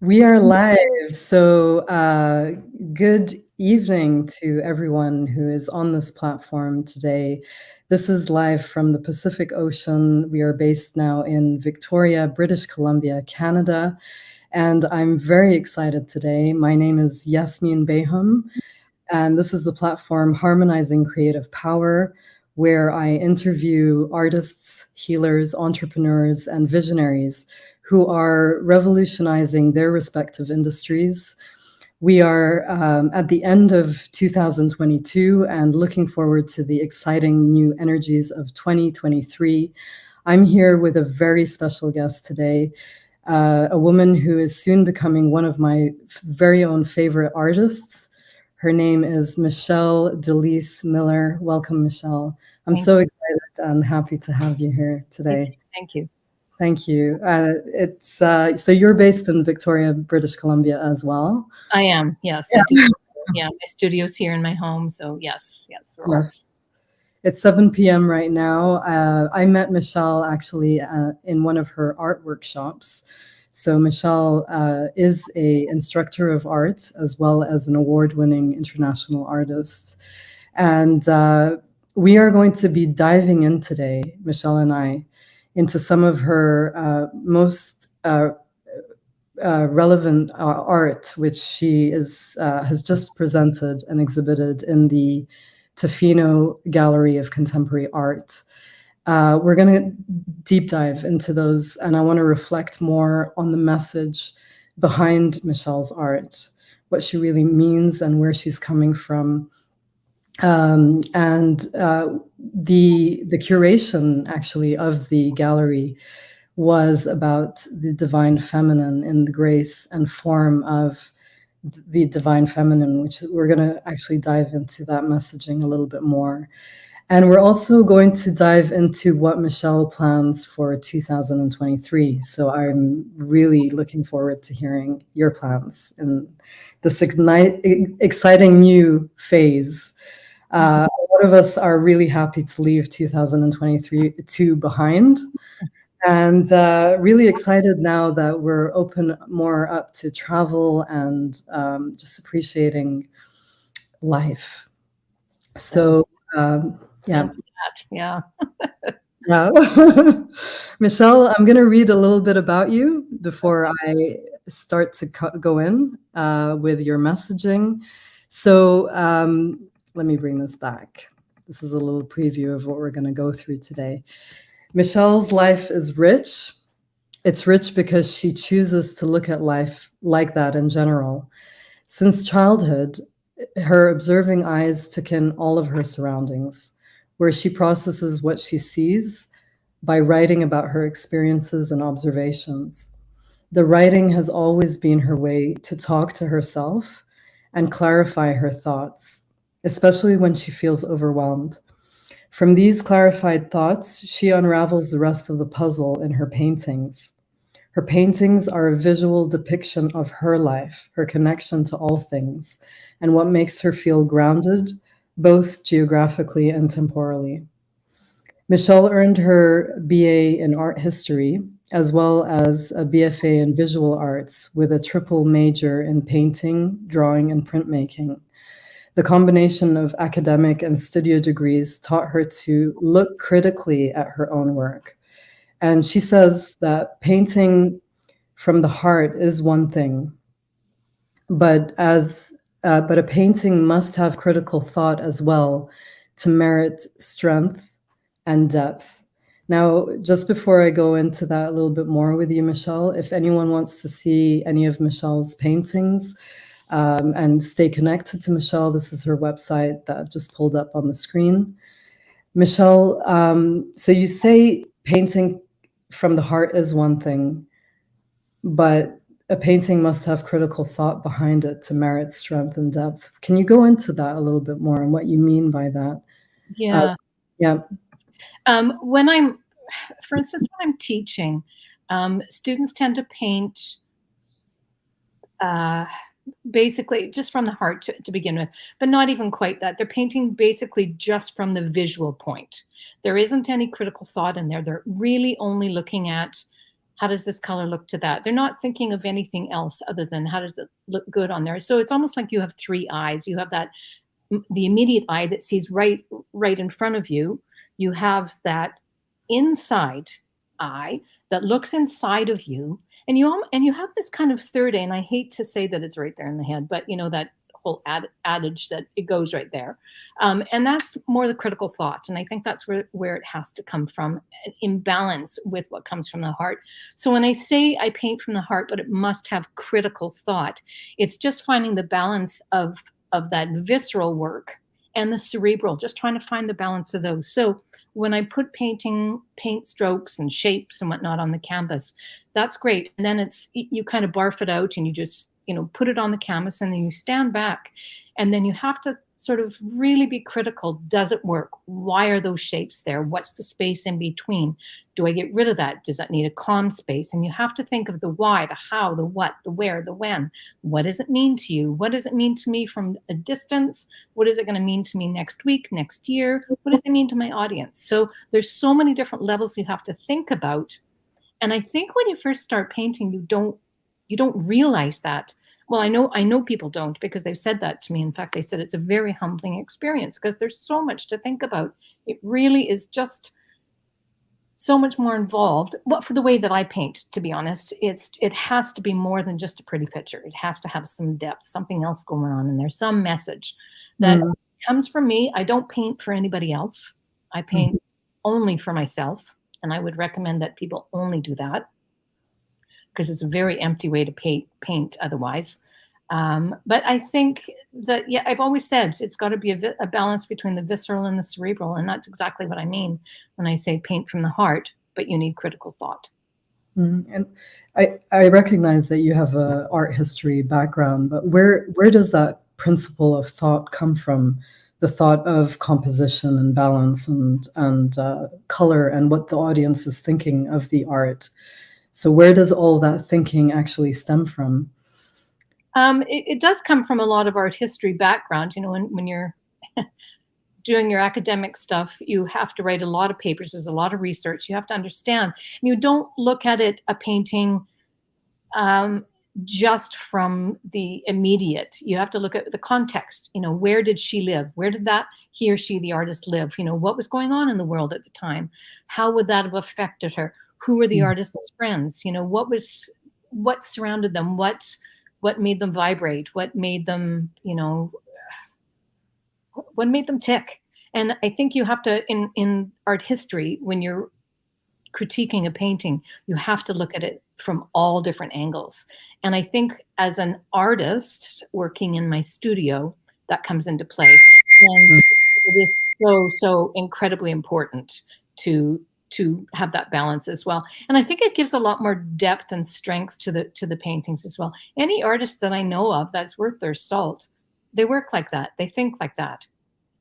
We are live. So, good evening to everyone who is on this platform today. This is live from the Pacific Ocean. We are based now in Victoria, British Columbia, Canada. And I'm very excited today. My name is Yasmin Beham, and this is the platform Harmonizing Creative Power, where I interview artists, healers, entrepreneurs, and visionaries who are revolutionizing their respective industries. We are at the end of 2022 and looking forward to the exciting new energies of 2023. I'm here with a very special guest today, a woman who is soon becoming one of my very own favorite artists. Her name is Michelle Delees Miller. Welcome, Michelle. I'm so excited and happy to have you here today. Thank you. Thank you. So you're based in Victoria, British Columbia as well? I am, yes. I do. Yeah, my studio's here in my home, so yes. Yes. It's 7 p.m. right now. I met Michelle actually in one of her art workshops. So Michelle is an instructor of art as well as an award-winning international artist. And we are going to be diving in today, Michelle and I, into some of her most relevant art, which she has just presented and exhibited in the Tofino Gallery of Contemporary Art. We're going to deep dive into those, and I want to reflect more on the message behind Michelle's art, what she really means and where she's coming from. The curation actually of the gallery was about the divine feminine in the grace and form of the divine feminine, which we're going to actually dive into that messaging a little bit more. And we're also going to dive into what Michelle plans for 2023. So I'm really looking forward to hearing your plans in this exciting new phase. A lot of us are really happy to leave 2023 behind, and really excited now that we're open more up to travel and just appreciating life. So yeah. Michelle, I'm going to read a little bit about you before I start to go in with your messaging. So let me bring this back. This is a little preview of what we're going to go through today. Michelle's life is rich. It's rich because she chooses to look at life like that in general. Since childhood, her observing eyes took in all of her surroundings, where she processes what she sees by writing about her experiences and observations. The writing has always been her way to talk to herself and clarify her thoughts, especially when she feels overwhelmed. From these clarified thoughts, she unravels the rest of the puzzle in her paintings. Her paintings are a visual depiction of her life, her connection to all things, and what makes her feel grounded, both geographically and temporally. Michelle earned her BA in art history, as well as a BFA in visual arts with a triple major in painting, drawing, and printmaking. The combination of academic and studio degrees taught her to look critically at her own work. And she says that painting from the heart is one thing, but a painting must have critical thought as well to merit strength and depth. Now, just before I go into that a little bit more with you, Michelle, if anyone wants to see any of Michelle's paintings and stay connected to Michelle, this is her website that I've just pulled up on the screen. Michelle, so you say painting from the heart is one thing, but a painting must have critical thought behind it to merit strength and depth. Can you go into that a little bit more and what you mean by that? Yeah. Yeah. For instance, when I'm teaching, students tend to paint basically just from the heart to begin with, but not even quite that. They're painting basically just from the visual point. There isn't any critical thought in there. They're really only looking at How does this color look to that? They're not thinking of anything else other than how does it look good on there. So it's almost like you have three eyes. You have that the immediate eye that sees right in front of you. You have that inside eye that looks inside of you, and you have this kind of third eye. And I hate to say that it's right there in the head, but you know that whole adage that it goes right there, and that's more the critical thought. And I think that's where it has to come from, in balance with what comes from the heart. So when I say I paint from the heart, but it must have critical thought, it's just finding the balance of that visceral work and the cerebral, just trying to find the balance of those. So when I put paint strokes and shapes and whatnot on the canvas, that's great. And then you kind of barf it out and you just, put it on the canvas, and then you stand back, and then you have to sort of really be critical. Does it work? Why are those shapes there? What's the space in between? Do I get rid of that? Does that need a calm space? And you have to think of the why, the how, the what, the where, the when. What does it mean to you? What does it mean to me from a distance? What is it going to mean to me next week, next year? What does it mean to my audience? So there's so many different levels you have to think about. And I think when you first start painting, you don't realize that. Well, I know people don't, because they've said that to me. In fact, they said it's a very humbling experience because there's so much to think about. It really is just so much more involved. Well, for the way that I paint, to be honest, it has to be more than just a pretty picture. It has to have some depth, something else going on in there, some message that comes from me. I don't paint for anybody else. I paint only for myself, and I would recommend that people only do that, because it's a very empty way to paint otherwise. But I think that, yeah, I've always said it's got to be a balance between the visceral and the cerebral. And that's exactly what I mean when I say paint from the heart, but you need critical thought. And I recognize that you have a art history background, but where does that principle of thought come from? The thought of composition and balance and color, and what the audience is thinking of the art. So where does all that thinking actually stem from? It does come from a lot of art history background. When you're doing your academic stuff, you have to write a lot of papers. There's a lot of research. You have to understand. And you don't look at a painting just from the immediate. You have to look at the context. Where did she live? Where did he or she, the artist, live? What was going on in the world at the time? How would that have affected her? Who were the artist's friends? What surrounded them? What made them vibrate? What made them, what made them tick? And I think you have to, in art history, when you're critiquing a painting, you have to look at it from all different angles. And I think as an artist working in my studio, that comes into play. And it is so incredibly important to have that balance as well. And I think it gives a lot more depth and strength to the paintings as well. Any artist that I know of that's worth their salt, they work like that. They think like that.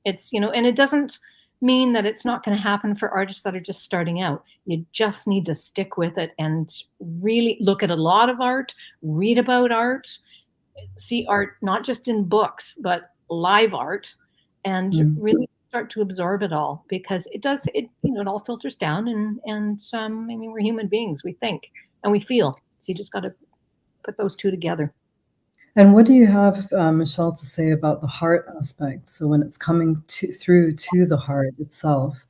It's, and it doesn't mean that it's not going to happen for artists that are just starting out. You just need to stick with it and really look at a lot of art, read about art, see art, not just in books, but live art, and really start to absorb it all, because it all filters down, and we're human beings. We think and we feel. So you just got to put those two together. And what do you have, Michelle, to say about the heart aspect? So when it's coming through to the heart itself,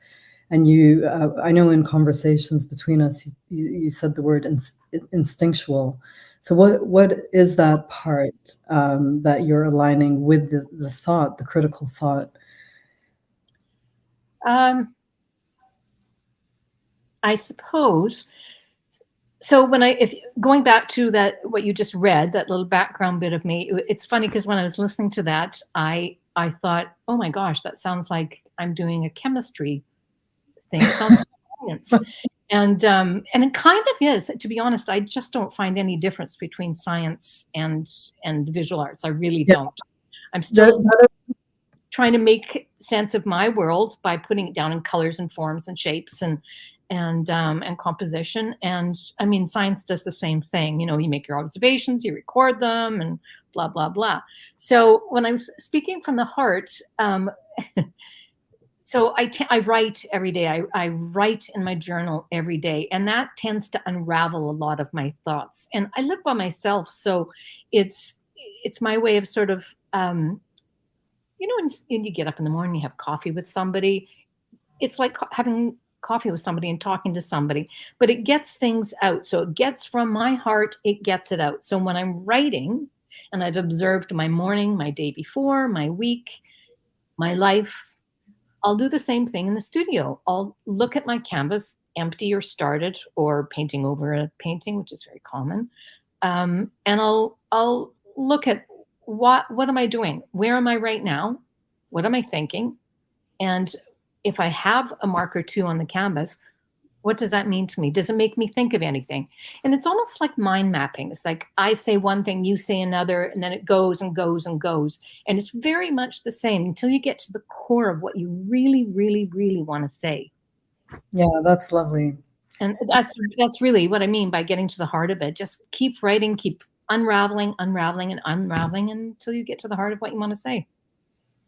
and you, I know in conversations between us, you said the word instinctual. So what is that part that you're aligning with the thought, the critical thought? I suppose. So if going back to that, what you just read, that little background bit of me, it's funny because when I was listening to that, I thought, oh my gosh, that sounds like I'm doing a chemistry thing. It sounds like science. And it kind of is. To be honest, I just don't find any difference between science and visual arts. I really don't. I'm still trying to make sense of my world by putting it down in colors and forms and shapes and composition. And I mean, science does the same thing. You make your observations, you record them, and blah, blah, blah. So when I'm speaking from the heart, So I write every day. I write in my journal every day, and that tends to unravel a lot of my thoughts. And I live by myself, so it's it's my way of sort of when you get up in the morning, you have coffee with somebody. It's like having coffee with somebody and talking to somebody, but it gets things out. So it gets from my heart, it gets it out. So when I'm writing, and I've observed my morning, my day before, my week, my life, I'll do the same thing in the studio. I'll look at my canvas, empty or started, or painting over a painting, which is very common. And I'll look at what am I doing? Where am I right now? What am I thinking? And if I have a mark or two on the canvas, what does that mean to me? Does it make me think of anything? And it's almost like mind mapping. It's like I say one thing, you say another, and then it goes and goes and goes. And it's very much the same until you get to the core of what you really, really, really want to say. Yeah, that's lovely. And that's really what I mean by getting to the heart of it. Just keep writing, keep unraveling, unraveling, and unraveling until you get to the heart of what you want to say.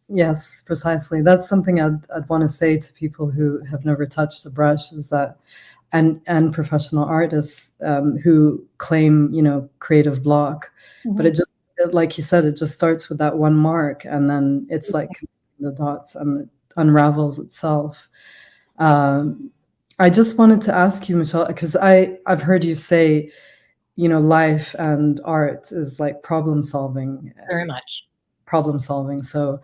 Yes, precisely. That's something I'd want to say to people who have never touched a brush is that, and professional artists who claim, creative block, but Mhm. like you said, it just starts with that one mark, and then it's like the dots, and it unravels itself. Um, I just wanted to ask you, Michelle, because I've heard you say, life and art is like problem solving. Very much. Problem solving. So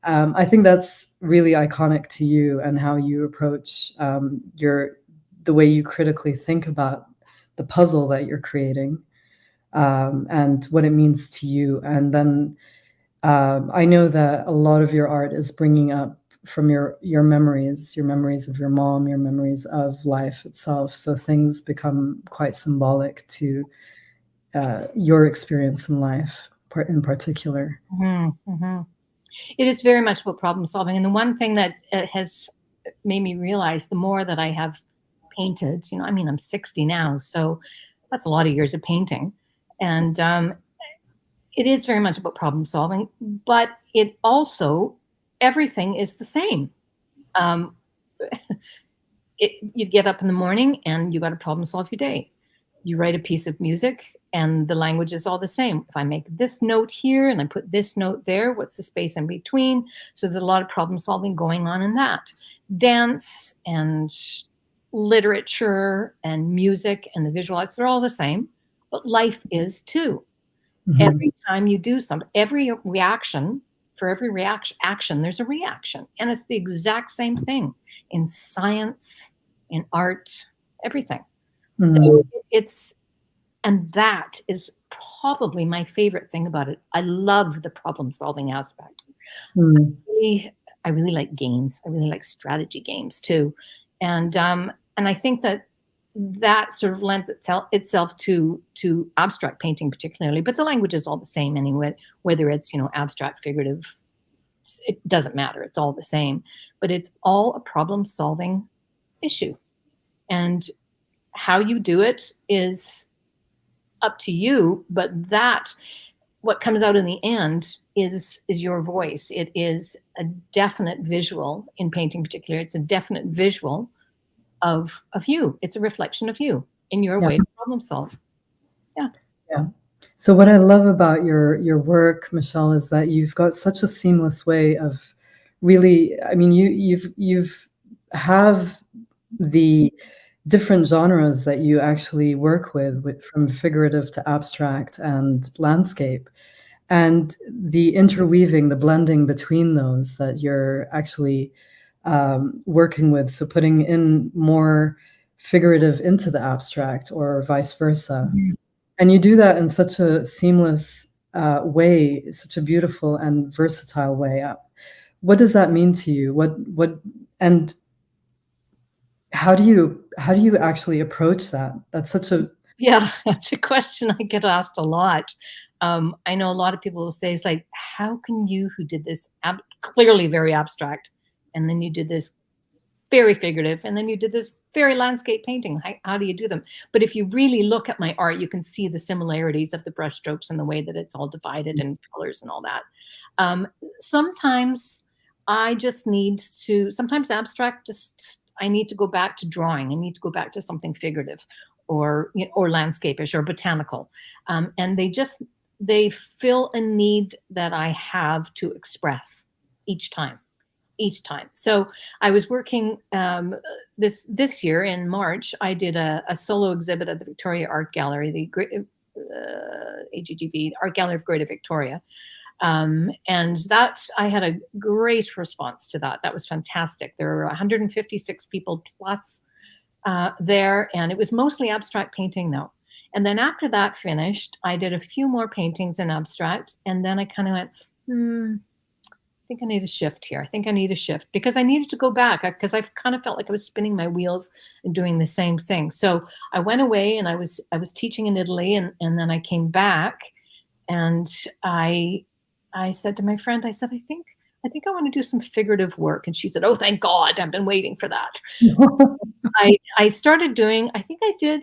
I think that's really iconic to you and how you approach the way you critically think about the puzzle that you're creating, and what it means to you. And then I know that a lot of your art is bringing up from your memories of your mom, your memories of life itself. So things become quite symbolic to your experience in life, in particular. Mhm, mhm. It is very much about problem solving. And the one thing that has made me realize the more that I have painted, I mean, I'm 60 now, so that's a lot of years of painting. And it is very much about problem solving, but it also, everything is the same. Um, you get up in the morning and you got to problem solve your day. You write a piece of music and the language is all the same. If I make this note here and I put this note there, what's the space in between? So there's a lot of problem solving going on in that. Dance and literature and music and the visual arts, they're all the same, but life is too. Mhm. Every time you do something, every reaction, for every reaction action, there's a reaction. And it's the exact same thing in science, in art, everything. So Mhm. it's and that is probably my favorite thing about it. I love the problem solving aspect. Mm. Really, I really like games. I really like strategy games too. And I think that that sort of lends itself to abstract painting particularly, but the language is all the same anyway, whether it's, abstract, figurative, it doesn't matter. It's all the same, but it's all a problem solving issue. And how you do it is up to you, but that what comes out in the end is your voice. It is a definite visual in painting particular. It's a definite visual of you. It's a reflection of you in your Yeah, way to problem solve. Yeah. yeah. So what I love about your work, Michelle, is that you've got such a seamless way of really, I mean, you've have the different genres that you actually work with from figurative to abstract and landscape. And the interweaving, the blending between those that you're actually working with, so putting in more figurative into the abstract or vice versa. Mhm. And you do that in such a seamless way, such a beautiful and versatile way. What does that mean to you? And how do you actually approach that? That's such a Yeah, that's a question I get asked a lot. I know a lot of people will say, it's like, how can you, who did this clearly very abstract, and then you did this very figurative, and then you did this very landscape painting. How do you do them? But if you really look at my art, you can see the similarities of the brushstrokes and the way that it's all divided in colors and all that. Um, Sometimes I just need to, sometimes abstract, just I need to go back to drawing. I need to go back to something figurative, or or landscapish or botanical, and they fill a need that I have to express each time. Each time. So I was working this year in March. I did a solo exhibit at the Victoria Art Gallery, the AGGV Art Gallery of Greater Victoria, and that I had a great response to that. That was fantastic. There were 156 people plus there, and it was mostly abstract painting though. And then after that finished, I did a few more paintings in abstract, and then I kind of went, I think I need a shift here. I think I need a shift, because I needed to go back, because I've kind of felt like I was spinning my wheels and doing the same thing. So I went away, and I was teaching in Italy, and then I came back, and I said to my friend, I said, I think I want to do some figurative work. And she said, oh, thank God, I've been waiting for that. So I started doing, I think I did,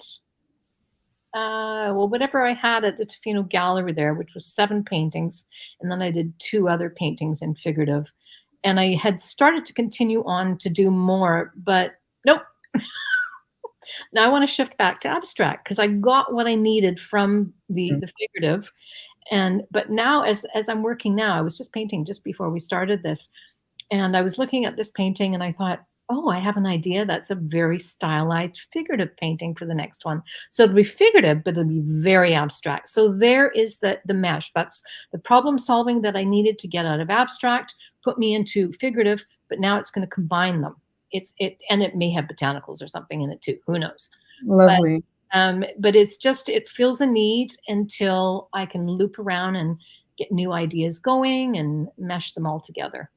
well, whatever I had at the Tofino Gallery there, which was 7 paintings. And then I did 2 other paintings in figurative. And I had started to continue on to do more, but nope. Now I want to shift back to abstract, because I got what I needed from the figurative. But now, as I'm working now, I was just painting just before we started this, and I was looking at this painting, and I thought, oh, I have an idea. That's a very stylized figurative painting for the next one. So it'll be figurative, but it'll be very abstract. So there is the mesh. That's the problem solving that I needed to get out of abstract, put me into figurative, but now it's going to combine them. And it may have botanicals or something in it too. Who knows? Lovely. But it's just, it fills a need until I can loop around and get new ideas going and mesh them all together.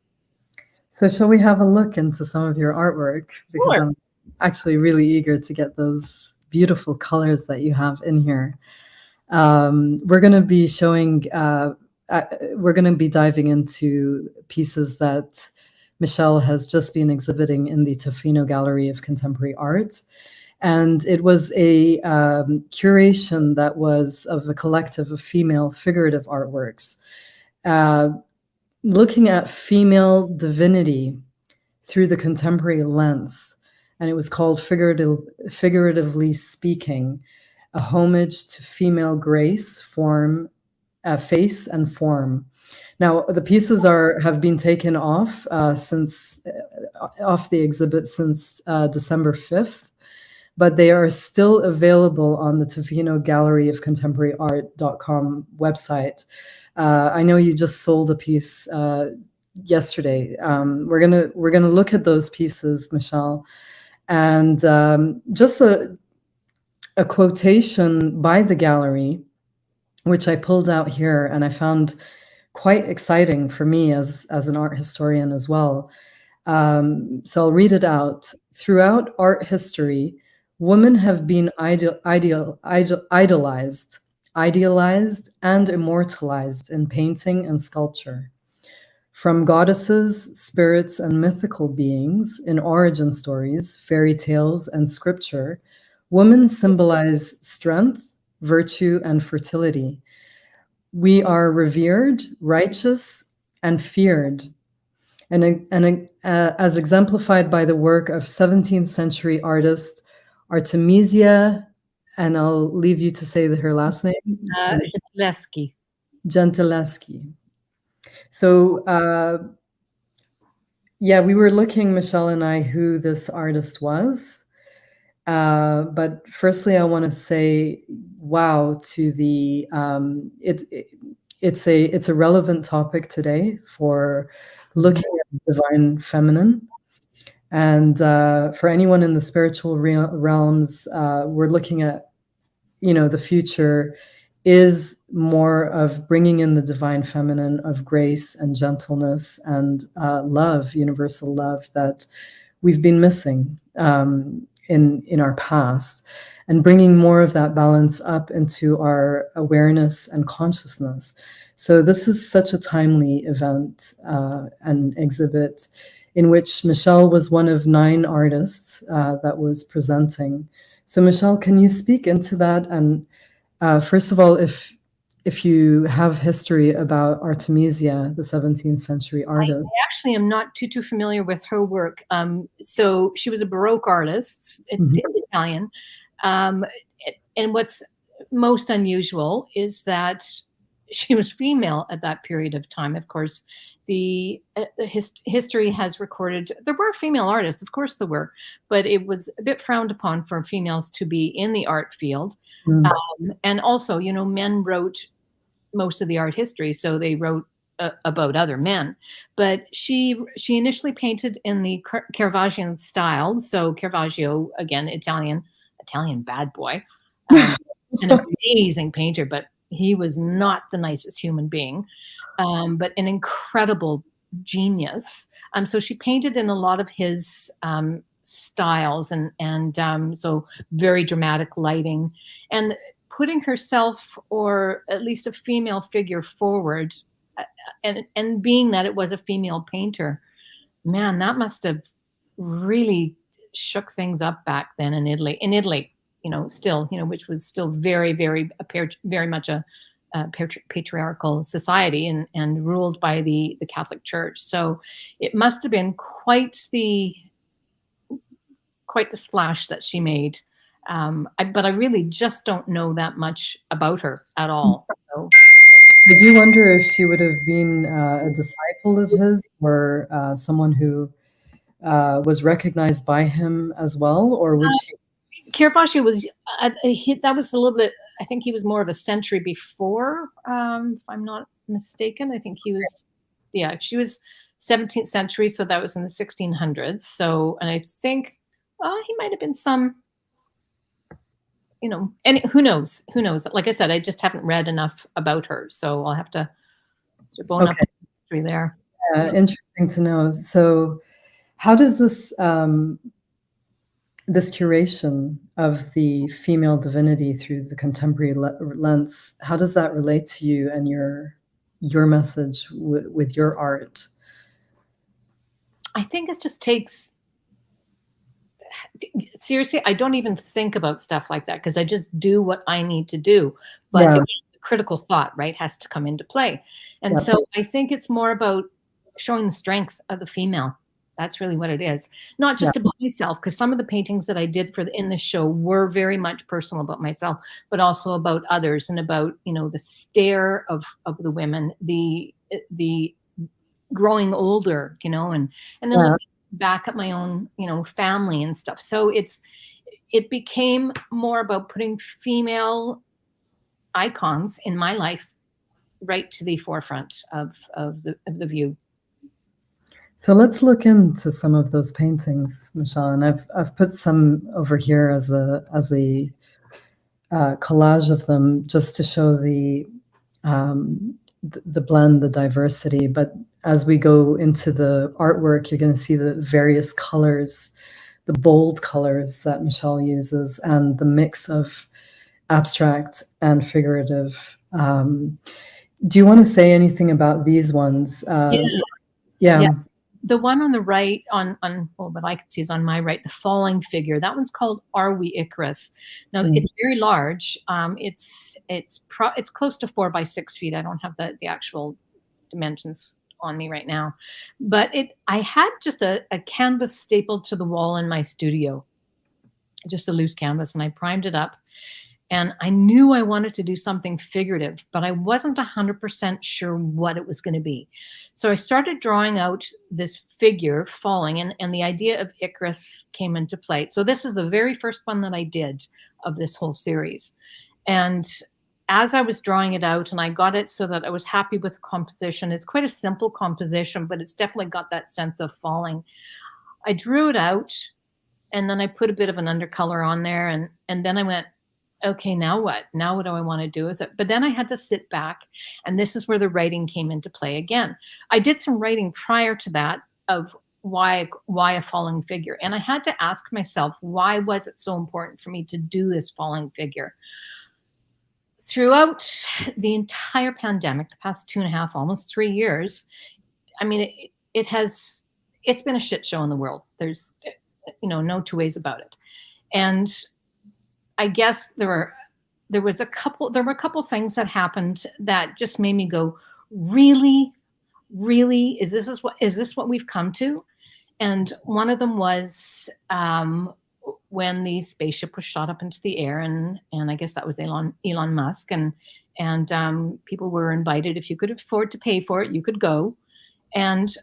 So shall we have a look into some of your artwork? Because Sure. I'm actually really eager to get those beautiful colors that you have in here. We're going to be showing, we're going to be diving into pieces that Michelle has just been exhibiting in the Tofino Gallery of Contemporary Art. And it was a curation that was of a collective of female figurative artworks, looking at female divinity through the contemporary lens. And it was called Figuratively Speaking, a homage to female grace, form, face, and form. Now, the pieces have been taken off off the exhibit since December 5th, but they are still available on the Tofino Gallery of Contemporary Art.com website. I know you just sold a piece yesterday. We're gonna look at those pieces, Michelle, and just a quotation by the gallery, which I pulled out here, and I found quite exciting for me as an art historian as well. So I'll read it out. Throughout art history, women have been idolized, and immortalized in painting and sculpture. From goddesses, spirits, and mythical beings in origin stories, fairy tales, and scripture, women symbolize strength, virtue, and fertility. We are revered, righteous, and feared. And as exemplified by the work of 17th century artist Artemisia, and I'll leave you to say her last name. Gentileschi. Gentileschi. So, yeah, we were looking, Michelle and I, who this artist was. But firstly, I want to say, wow, to the it's a relevant topic today for looking at the divine feminine. And for anyone in the spiritual realms, we're looking at, the future is more of bringing in the divine feminine, of grace and gentleness and love, universal love that we've been missing in our past, and bringing more of that balance up into our awareness and consciousness. So this is such a timely event and exhibit in which Michelle was one of 9 artists that was presenting. So Michelle, can you speak into that? And first of all, if you have history about Artemisia, the 17th century I artist. actually am not too familiar with her work. So she was a Baroque artist, Mhm. Italian. Um, and what's most unusual is that she was female at that period of time. Of course, the history has recorded there were female artists, of course there were, but it was a bit frowned upon for females to be in the art field. Mm. And also, men wrote most of the art history, so they wrote about other men. But she initially painted in the Caravaggio style. So Caravaggio, again, Italian bad boy, an amazing painter, but he was not the nicest human being, but an incredible genius. So she painted in a lot of his styles, and so very dramatic lighting, and putting herself, or at least a female figure, forward, and being that it was a female painter, man, that must have really shook things up back then in Italy. Still, which was still very, very, very much a patriarchal society, and ruled by the Catholic Church. So it must have been quite the splash that she made. But I really just don't know that much about her at all. So I do wonder if she would have been a disciple of his, or someone who was recognized by him as well, or would she? Caravaggio was that was a little bit. I think he was more of a century before, if I'm not mistaken. I think he was. Yeah, she was 17th century, so that was in the 1600s. So, and I think he might have been some. And who knows? Who knows? Like I said, I just haven't read enough about her, so I'll have to bone up Okay, the history there. interesting to know. So, how does this curation of the female divinity through the contemporary lens, how does that relate to you and your message with your art? I think it just takes. Seriously, I don't even think about stuff like that because I just do what I need to do. But Yeah, the critical thought, right, has to come into play. And yeah, so I think it's more about showing the strength of the female. That's really what it is. Not yeah, just about myself, because some of the paintings that I did in the show were very much personal about myself, but also about others, and about, the stare of the women, the growing older, and then yeah. looking back at my own, family and stuff. So it became more about putting female icons in my life right to the forefront of the view. So let's look into some of those paintings, Michelle, and I've put some over here as a collage of them, just to show the blend, the diversity. But as we go into the artwork, you're going to see the various colors, the bold colors that Michelle uses, and the mix of abstract and figurative. Do you want to say anything about these ones? Yeah, Yeah. yeah. The one on the right, well, what I can see is on my right, the falling figure. That one's called "Are We Icarus?" Now Mm. it's very large. It's close to 4 by 6 feet. I don't have the actual dimensions on me right now, but I had just a canvas stapled to the wall in my studio, just a loose canvas, and I primed it up. And I knew I wanted to do something figurative, but I wasn't 100% sure what it was going to be. So I started drawing out this figure falling, and the idea of Icarus came into play. So this is the very first one that I did of this whole series. And as I was drawing it out, and I got it so that I was happy with the composition, it's quite a simple composition, but it's definitely got that sense of falling. I drew it out, and then I put a bit of an undercolor on there, and then I went, okay, now what? Now what do I want to do with it? But then I had to sit back, and this is where the writing came into play again. I did some writing prior to that of why a falling figure, and I had to ask myself, why was it so important for me to do this falling figure? Throughout the entire pandemic, the past 2.5, almost 3 years, I mean, it's been a shit show in the world. There's, no two ways about it. And I guess there were there were a couple things that happened that just made me go, really, really, is this what we've come to? And one of them was when the spaceship was shot up into the air, and I guess that was Elon Musk, and people were invited. If you could afford to pay for it, you could go. And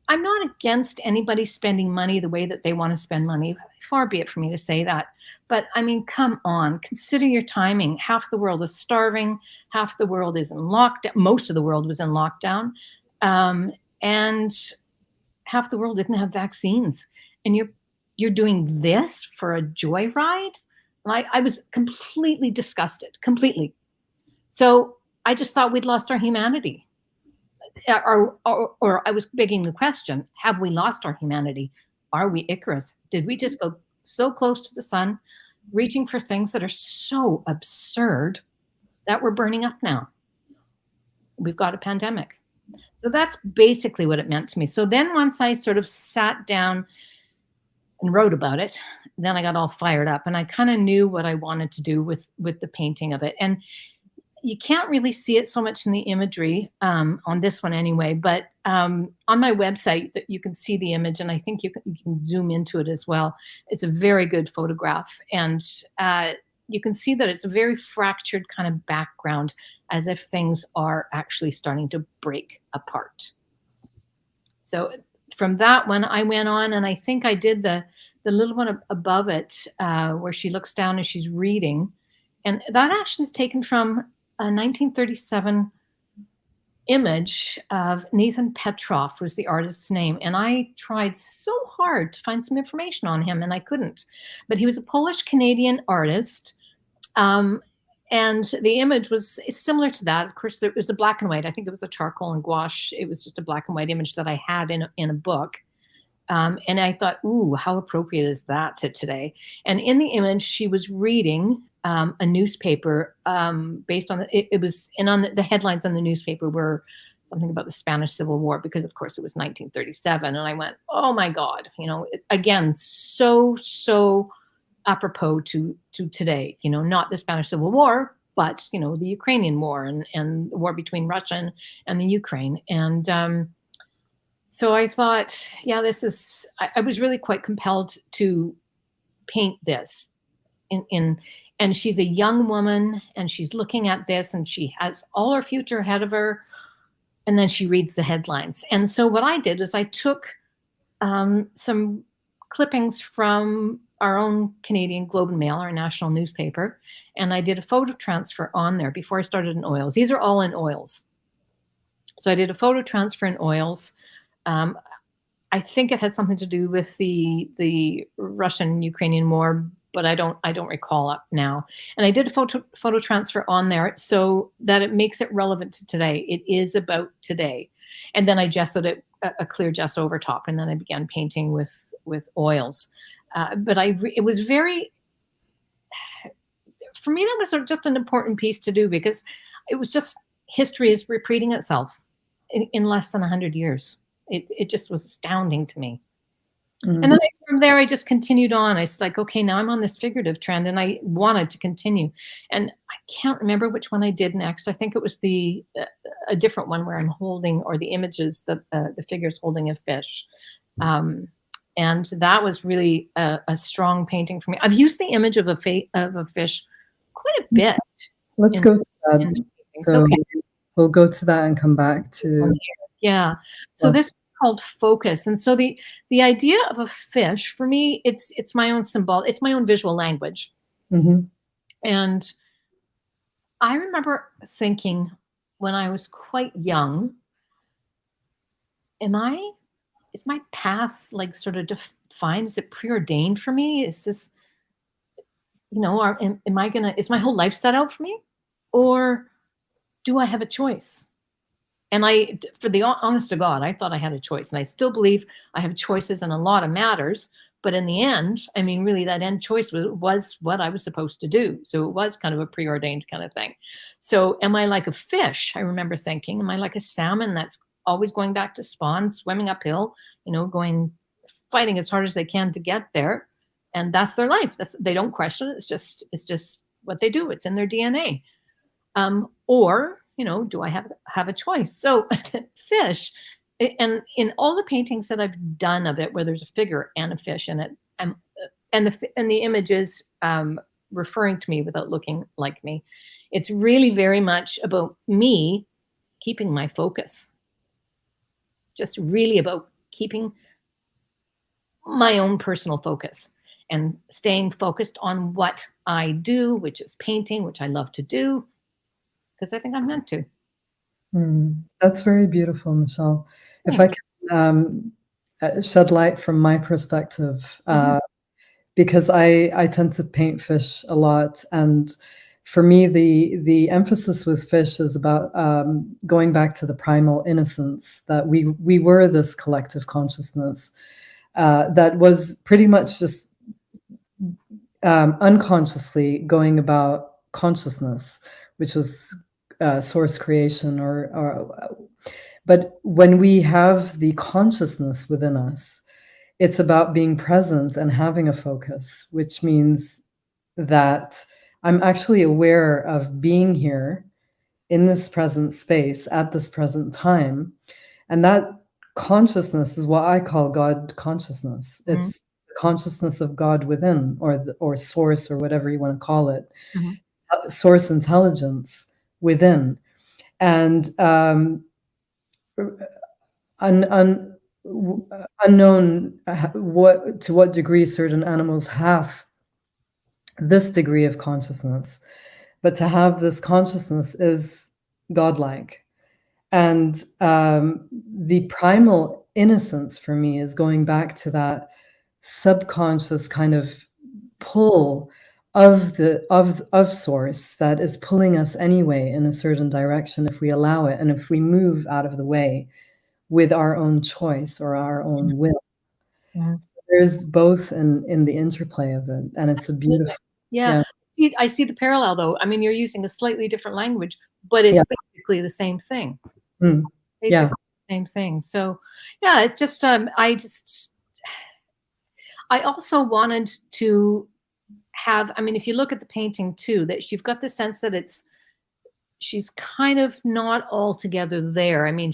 I'm not against anybody spending money the way that they want to spend money. Far be it for me to say that. But I mean, come on, consider your timing. Half the world is starving. Half the world is in lockdown. Most of the world was in lockdown. And half the world didn't have vaccines. And you're doing this for a joyride? I was completely disgusted, completely. So I just thought we'd lost our humanity. Or I was begging the question, have we lost our humanity? Are we Icarus? Did we just go so close to the sun, reaching for things that are so absurd that we're burning up now? We've got a pandemic. So that's basically what it meant to me. So then once I sort of sat down and wrote about it, then I got all fired up, and I kind of knew what I wanted to do with the painting of it. And you can't really see it so much in the imagery on this one anyway, but on my website that you can see the image, and I think you can zoom into it as well. It's a very good photograph, and you can see that it's a very fractured kind of background, as if things are actually starting to break apart. So from that one, I went on, and I think I did the little one above it where she looks down and she's reading, and that actually is taken from a 1937 image of Nathan Petrov was the artist's name. And I tried so hard to find some information on him, and I couldn't. But he was a Polish-Canadian artist. And the image was similar to that. Of course, it was a black and white. I think it was a charcoal and gouache. It was just a black and white image that I had in a book. And I thought, ooh, how appropriate is that to today? And in the image, she was reading a newspaper based on it was, and on the headlines on the newspaper were something about the Spanish Civil War, because of course it was 1937. And I went, oh my God, again, so apropos to today, not the Spanish Civil War, but the Ukrainian war and the war between Russia and the Ukraine. And so I thought, yeah, I was really quite compelled to paint this and she's a young woman, and she's looking at this, and she has all her future ahead of her. And then she reads the headlines. And so what I did is I took some clippings from our own Canadian Globe and Mail, our national newspaper, and I did a photo transfer on there before I started in oils. These are all in oils. So I did a photo transfer in oils. I think it had something to do with the Russian-Ukrainian war, but I don't recall up now. And I did a photo transfer on there so that it makes it relevant to today. It is about today. And then I gessoed it, a clear gesso over top, and then I began painting with oils. But it was very, for me, that was just an important piece to do, because it was just, history is repeating itself in less than 100 years. It just was astounding to me. Mm. And then from there, I just continued on. I was like, okay, now I'm on this figurative trend, and I wanted to continue. And I can't remember which one I did next. I think it was a different one where I'm holding, or the images that the figure's holding a fish. And that was really a strong painting for me. I've used the image of a fish quite a bit. Let's go to that. So okay. We'll go to that and come back to. Yeah. So this is called focus. And so the idea of a fish, for me, it's my own symbol. It's my own visual language. Mm-hmm. And I remember thinking when I was quite young, is my path like sort of defined? Is it preordained for me? Is this, is my whole life set out for me? Or do I have a choice? And for the honest to God, I thought I had a choice. And I still believe I have choices in a lot of matters. But in the end, I mean, really, that end choice was what I was supposed to do. So it was kind of a preordained kind of thing. So am I like a fish? I remember thinking, am I like a salmon that's always going back to spawn, swimming uphill, fighting as hard as they can to get there? And that's their life. They don't question it. It's just what they do. It's in their DNA. Or, do I have a choice? So fish, and in all the paintings that I've done of it, where there's a figure and a fish in it, and the image is referring to me without looking like me. It's really very much about me keeping my focus. Just really about keeping my own personal focus and staying focused on what I do, which is painting, which I love to do, because I think I'm meant to. That's very beautiful, Michelle. If I Thanks. can shed light from my perspective, Mhm. because I tend to paint fish a lot, and for me, the emphasis with fish is about going back to the primal innocence that we were this collective consciousness that was pretty much just unconsciously going about consciousness, which was source creation, but when we have the consciousness within us, it's about being present and having a focus, which means that I'm actually aware of being here in this present space at this present time. And that consciousness is what I call God consciousness. Mhm. It's the consciousness of God within, or source, or whatever you want to call it, Mhm. source intelligence within. And un, un, unknown to what degree certain animals have this degree of consciousness, but to have this consciousness is godlike. And the primal innocence for me is going back to that subconscious kind of pull of source that is pulling us anyway in a certain direction if we allow it, and if we move out of the way with our own choice or our own will. Mhm. There's both in the interplay of it, and it's a Absolutely. beautiful, Yeah. yeah, I see the parallel, though. I mean, you're using a slightly different language, but yeah, it's basically the same thing. yeah, Basically the same thing. So, yeah, it's just, I also wanted to have, I mean, if you look at the painting too, that you've got the sense that she's kind of not altogether there. I mean,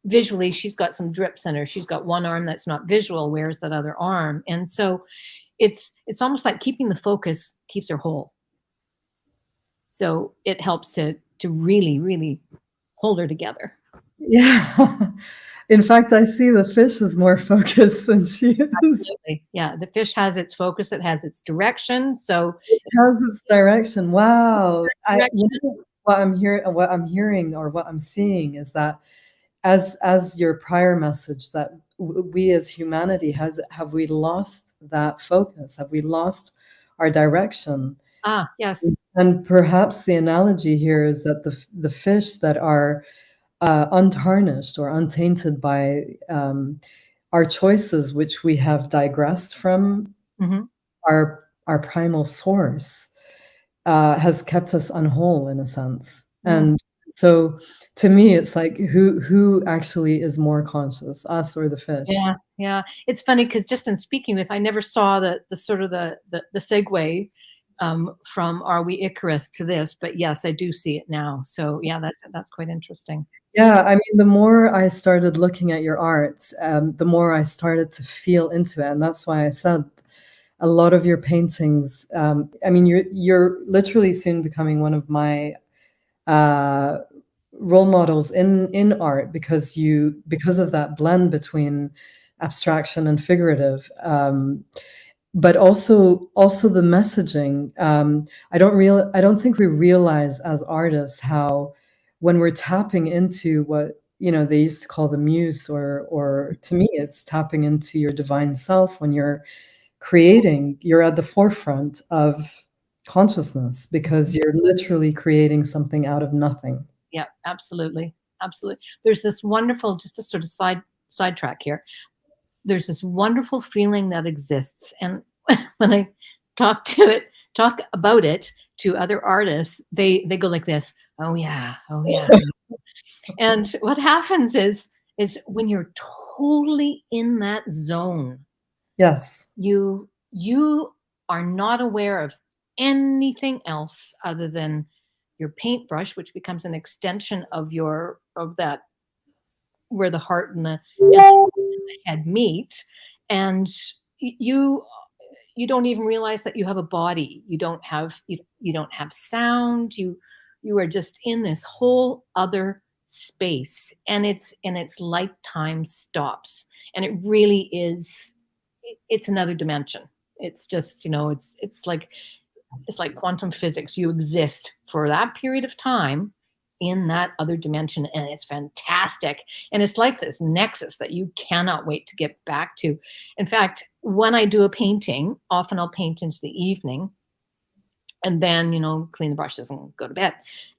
visually, she's got some drips in her. She's got one arm that's not visual. Where's that other arm? And so it's almost like keeping the focus keeps her whole. So it helps to really, really hold her together. yeah. In fact, I see the fish is more focused than she is. Absolutely. Yeah. The fish has its focus, it has its direction. So It has its direction. Wow. direction. What I'm hearing, or what I'm seeing, is that as your prior message, that we as humanity have we lost that focus? Have we lost our direction? Ah, yes. And perhaps the analogy here is that the fish that are untarnished or untainted by our choices, which we have digressed from Hmm. our primal source, has kept us unwhole in a sense. Mm. And so, to me, it's like who actually is more conscious, us or the fish? Yeah, yeah. It's funny because just in speaking with, I never saw the sort of the segue from "Are we Icarus" to this, but yes, I do see it now. So yeah, that's quite interesting. Yeah, I mean, the more I started looking at your art, the more I started to feel into it, and that's why I said a lot of your paintings. I mean, you're literally soon becoming one of my uh, role models in art, because of that blend between abstraction and figurative, but also the messaging. I don't think we realize as artists how, when we're tapping into what they used to call the muse, or to me it's tapping into your divine self. When you're creating, you're at the forefront of consciousness, because you're literally creating something out of nothing. Yeah, absolutely, absolutely. There's this wonderful, just a sort of sidetrack here. There's this wonderful feeling that exists, and when I talk about it to other artists, they go like this. Oh yeah, oh yeah. And what happens is when you're totally in that zone, Yes. you are not aware of anything else other than your paintbrush, which becomes an extension of that, where the heart and the head meet. And you don't even realize that you have a body. You don't have sound. You are just in this whole other space, and its lifetime stops. And it really is, it's another dimension. It's just, it's like quantum physics. You exist for that period of time in that other dimension, and it's fantastic. And it's like this nexus that you cannot wait to get back to. In fact, when I do a painting, often I'll paint into the evening, and then, clean the brushes and go to bed.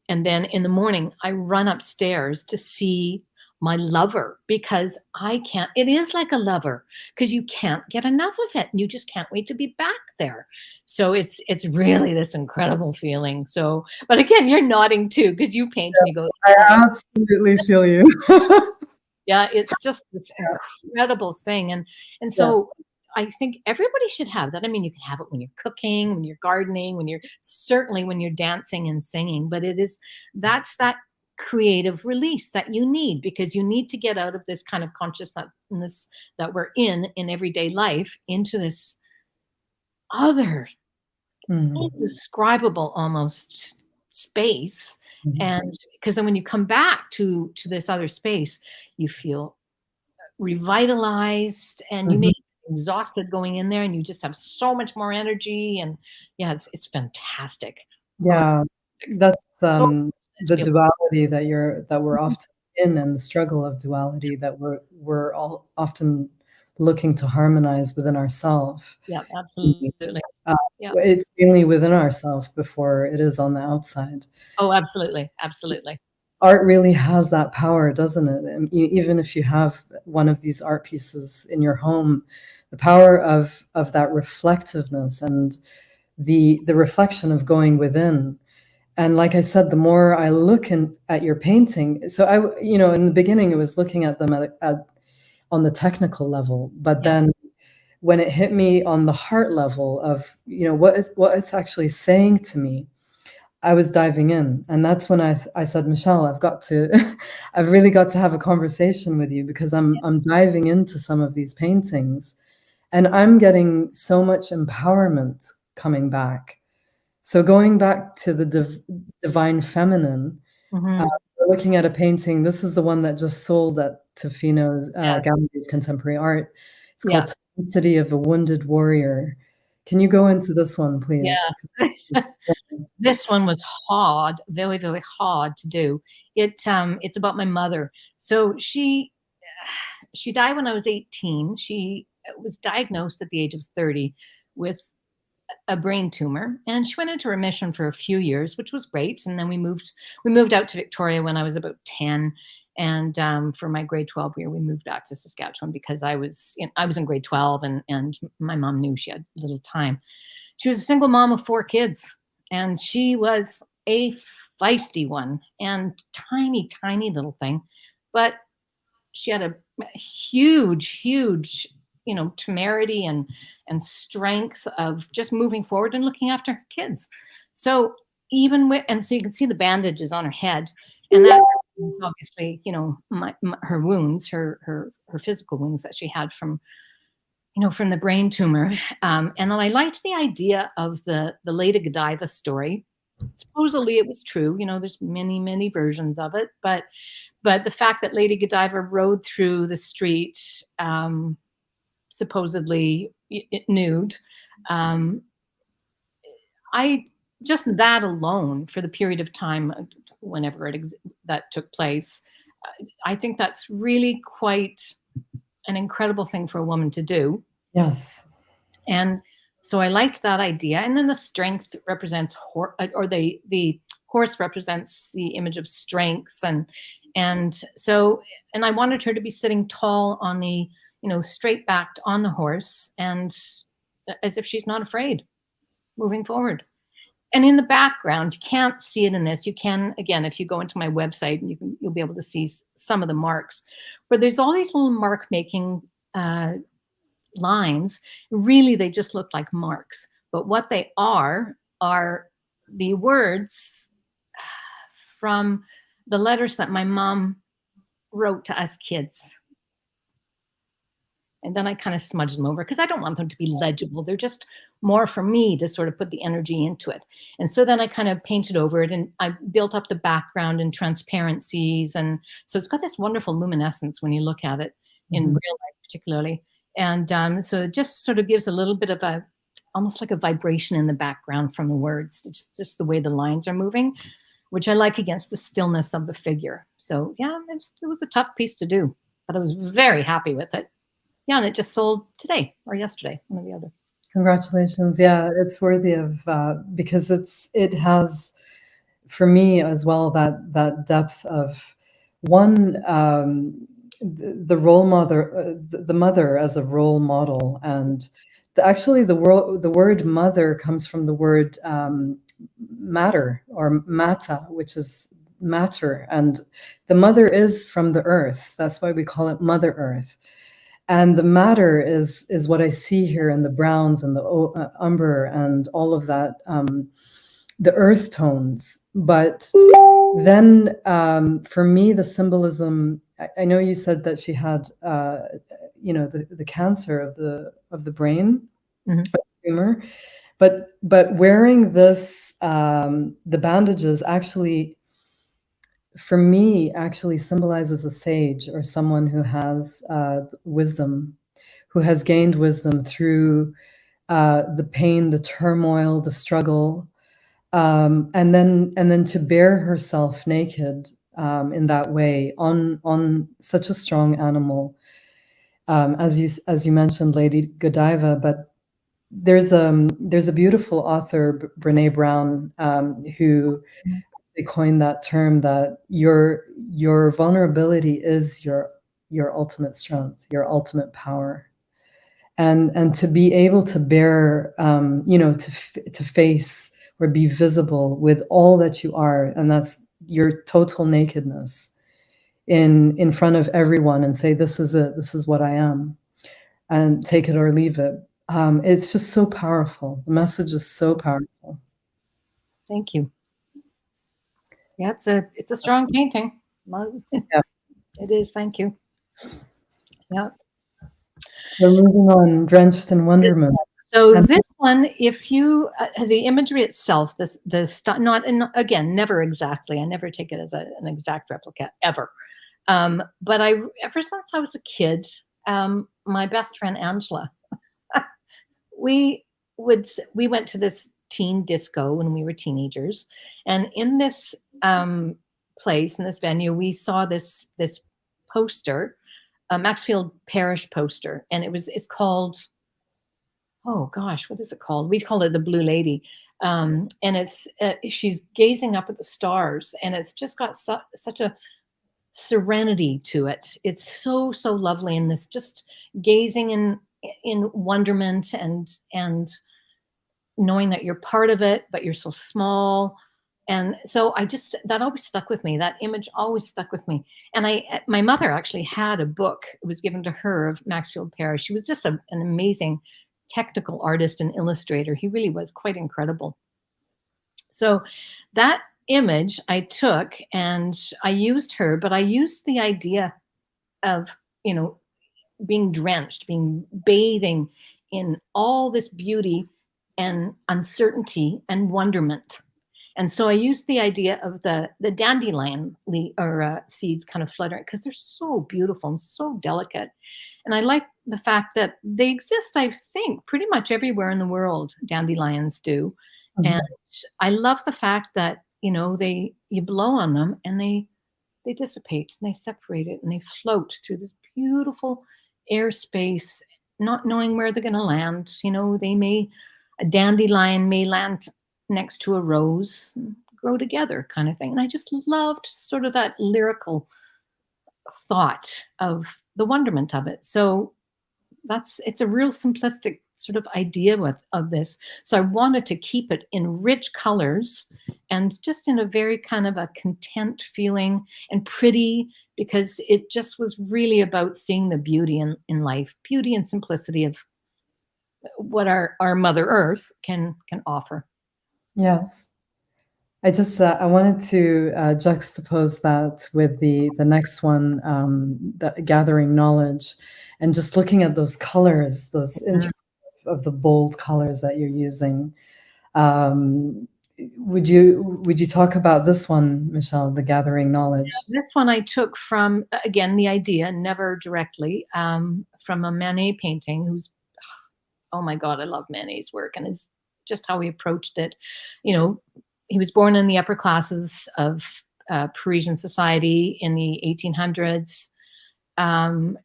And then in the morning, I run upstairs to see my lover, because it is like a lover, because you can't get enough of it. And you just can't wait to be back there. So it's really this incredible feeling. So, but again, you're nodding too, because you paint and you go, I absolutely feel you. yeah, it's just this incredible thing. And so I think everybody should have that. I mean, you can have it when you're cooking, when you're gardening, certainly when you're dancing and singing, but that's that creative release that you need, because you need to get out of this kind of consciousness that we're in everyday life, into this other indescribable almost space. And because then when you come back to this other space, you feel revitalized, and you may be exhausted going in there, and you just have so much more energy. And yeah, it's fantastic. Yeah, that's So the duality that we're often in, and the struggle of duality that we're all often looking to harmonize within ourselves. Yeah, absolutely. Yeah. It's mainly within ourselves before it is on the outside. Oh, absolutely. Absolutely. Art really has that power, doesn't it? And even if you have one of these art pieces in your home, the power of that reflectiveness and the reflection of going within. And like I said, the more I look at your painting, so in the beginning, it was looking at them on the technical level, but then when it hit me on the heart level of, what it's actually saying to me, I was diving in. And that's when I said, Michelle, I've really got to have a conversation with you, because I'm diving into some of these paintings, and I'm getting so much empowerment coming back. So going back to the divine feminine, we're looking at a painting. This is the one that just sold at Tofino's Gallery of Contemporary Art. It's called City of a Wounded Warrior. Can you go into this one, please? Yeah. This one was hard, very, very hard to do. It's about my mother. So she died when I was 18. She was diagnosed at the age of 30 with a brain tumor, and she went into remission for a few years, which was great. And then we moved out to Victoria when I was about 10. And for my grade 12 year, we moved back to Saskatchewan, because I was in grade 12, and my mom knew she had little time. She was a single mom of 4 kids, and she was a feisty one, and tiny, tiny little thing. But she had a huge, huge, temerity and strength of just moving forward and looking after her kids. So so you can see the bandages on her head, and that obviously, her wounds, her physical wounds that she had from the brain tumor. And then I liked the idea of the Lady Godiva story. Supposedly it was true. There's many, many versions of it, but the fact that Lady Godiva rode through the street, supposedly nude, I just that alone, for the period of time, whenever that took place, I think that's really quite an incredible thing for a woman to do. Yes. And so I liked that idea. And then the strength represents or the horse represents the image of strength, and I wanted her to be sitting tall on the, straight backed on the horse, and as if she's not afraid, moving forward. And in the background, you can't see it in this. You can, again, if you go into my website, you'll be able to see some of the marks. But there's all these little mark making lines. Really, they just look like marks. But what they are are the words from the letters that my mom wrote to us kids. And then I kind of smudged them over because I don't want them to be legible. They're just more for me to sort of put the energy into it. And so then I kind of painted over it and I built up the background and transparencies. And so it's got this wonderful luminescence when you look at it in real life, particularly. And so it just sort of gives a little bit of a, almost like a vibration in the background from the words. It's just the way the lines are moving, which I like against the stillness of the figure. So yeah, it was a tough piece to do, but I was very happy with it. Yeah, and it just sold today or yesterday, one or the other. Congratulations. Yeah, it's worthy of, because it has, for me as well, that depth of one, the role mother, the mother as a role model. And actually the word mother comes from the word matter, or mata, which is matter. And the mother is from the earth. That's why we call it Mother Earth. And the matter is what I see here in the browns and the umber and all of that, the earth tones. But then for me, the symbolism, I know you said that she had, the cancer of the brain, tumor, but wearing this, the bandages actually, for me, actually symbolizes a sage, or someone who has wisdom, who has gained wisdom through the pain, the turmoil, the struggle, and then to bear herself naked in that way on such a strong animal, as you mentioned, Lady Godiva. But there's a beautiful author, Brene Brown, who they coined that term, that your vulnerability is your ultimate strength, your ultimate power. And to be able to bear, to face or be visible with all that you are, and that's your total nakedness in front of everyone, and say, this is it, this is what I am, and take it or leave it. It's just so powerful. The message is so powerful. Thank you. Yeah, it's a strong painting. Yeah. It is. Thank you. Yeah. We're moving on, Drenched in Wonderment. So this one, if you, the imagery itself, not, and again, never exactly, I never take it as an exact replica ever. But ever since I was a kid, my best friend, Angela, we went to this teen disco when we were teenagers. And in this place, in this venue, we saw this poster, a Maxfield Parrish poster. And it's called, oh gosh, what is it called? We call it The Blue Lady. And it's she's gazing up at the stars, and it's just got such a serenity to it. It's so lovely, and this just gazing in wonderment and knowing that you're part of it, but you're so small. And so that always stuck with me. That image always stuck with me. And my mother actually had a book. It was given to her of Maxfield Parrish. She was just an amazing technical artist and illustrator. He really was quite incredible. So that image I took and I used her, but I used the idea of, being drenched, bathing in all this beauty and uncertainty and wonderment. And so I used the idea of the dandelion seeds kind of fluttering, because they're so beautiful and so delicate. And I like the fact that they exist, I think, pretty much everywhere in the world. Dandelions do. Mm-hmm. And I love the fact that, you blow on them and they dissipate and they separate it and they float through this beautiful airspace, not knowing where they're going to land. A dandelion may land next to a rose, grow together kind of thing. And I just loved sort of that lyrical thought of the wonderment of it. So it's a real simplistic sort of idea of this. So I wanted to keep it in rich colors and just in a very kind of a content feeling and pretty, because it just was really about seeing the beauty in life, beauty and simplicity of what our Mother Earth can offer. Yes. I just I wanted to juxtapose that with the next one, that gathering knowledge, and just looking at those colors, those Mhm. of the bold colors that you're using. Um, would you talk about this one, Michelle, the gathering knowledge? This one I took from, again, the idea, never directly, from a Manet painting who's, oh my God, I love Manet's work and his just how he approached it. You know, he was born in the upper classes of Parisian society in the 1800s. Um,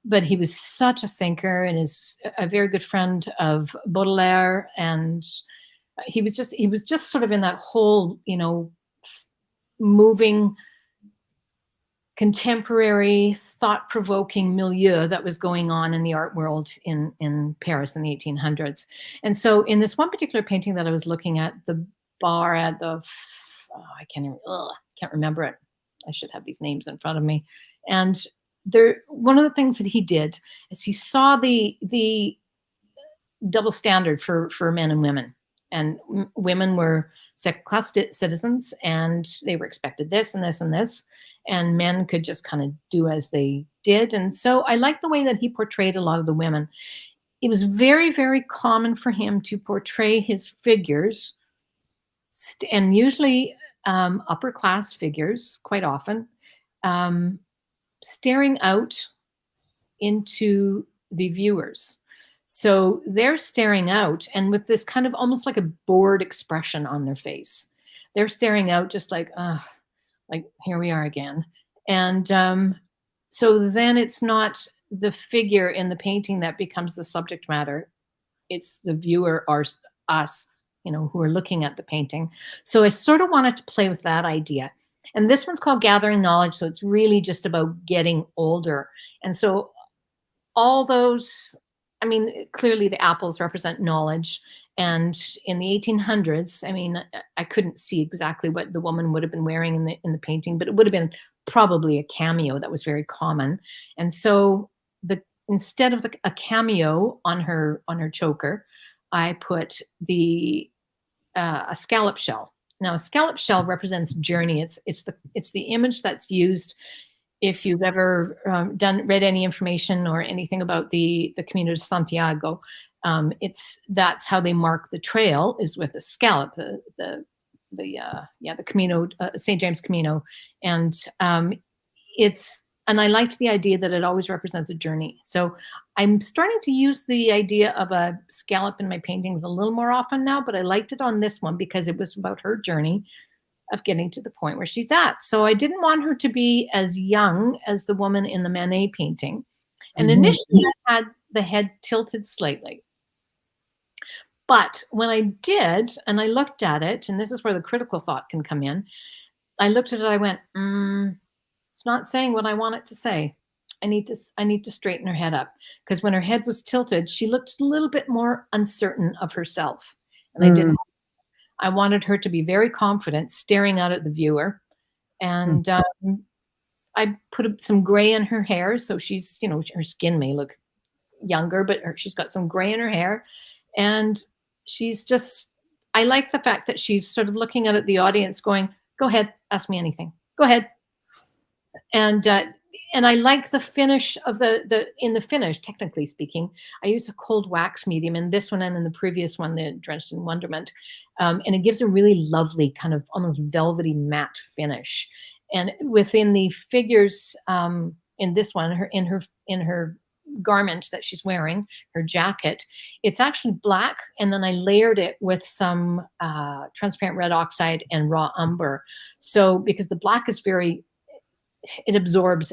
but he was such a thinker and is a very good friend of Baudelaire. And he was just sort of in that whole, moving contemporary, thought-provoking milieu that was going on in the art world in Paris in the 1800s. And so, in this one particular painting that I was looking at, the bar at the I can't remember it. I should have these names in front of me. And there, one of the things that he did is he saw the double standard for men and women. And women were second-class citizens, and they were expected this and this and this, and men could just kind of do as they did. And so I like the way that he portrayed a lot of the women. It was very, very common for him to portray his figures, and usually upper class figures, quite often, um, staring out into the viewers. So they're staring out and with this kind of almost like a bored expression on their face. They're staring out just like here we are again. And so then it's not the figure in the painting that becomes the subject matter. It's the viewer or us, who are looking at the painting. So I sort of wanted to play with that idea. And this one's called Gathering Knowledge. So it's really just about getting older. And so all those, I mean, clearly the apples represent knowledge. And in the 1800s, I mean, I couldn't see exactly what the woman would have been wearing in the painting, but it would have been probably a cameo that was very common. And so the instead of a cameo on her choker, I put the a scallop shell. Now, a scallop shell represents journey. It's the image that's used if you've ever read any information or anything about the Camino de Santiago. That's how they mark the trail is with a scallop, the Camino, St. James Camino, and and I liked the idea that it always represents a journey. So I'm starting to use the idea of a scallop in my paintings a little more often now, but I liked it on this one because it was about her journey of getting to the point where she's at. So I didn't want her to be as young as the woman in the Manet painting. And Mhm. initially I had the head tilted slightly. But when I did, and I looked at it, and this is where the critical thought can come in, I looked at it, I went, it's not saying what I want it to say. I need to straighten her head up. Because when her head was tilted, she looked a little bit more uncertain of herself. And Mm. I wanted her to be very confident, staring out at the viewer. Mm. And I put some gray in her hair. So she's, her skin may look younger, but she's got some gray in her hair. And she's just, I like the fact that she's sort of looking at the audience going, go ahead, ask me anything. Go ahead. And I like the finish of in the finish, technically speaking, I use a cold wax medium in this one and in the previous one, the Drenched in Wonderment. And it gives a really lovely kind of almost velvety matte finish. And within the figures in this one, in her garment that she's wearing, her jacket, it's actually black. And then I layered it with some transparent red oxide and raw umber. So because the black is it absorbs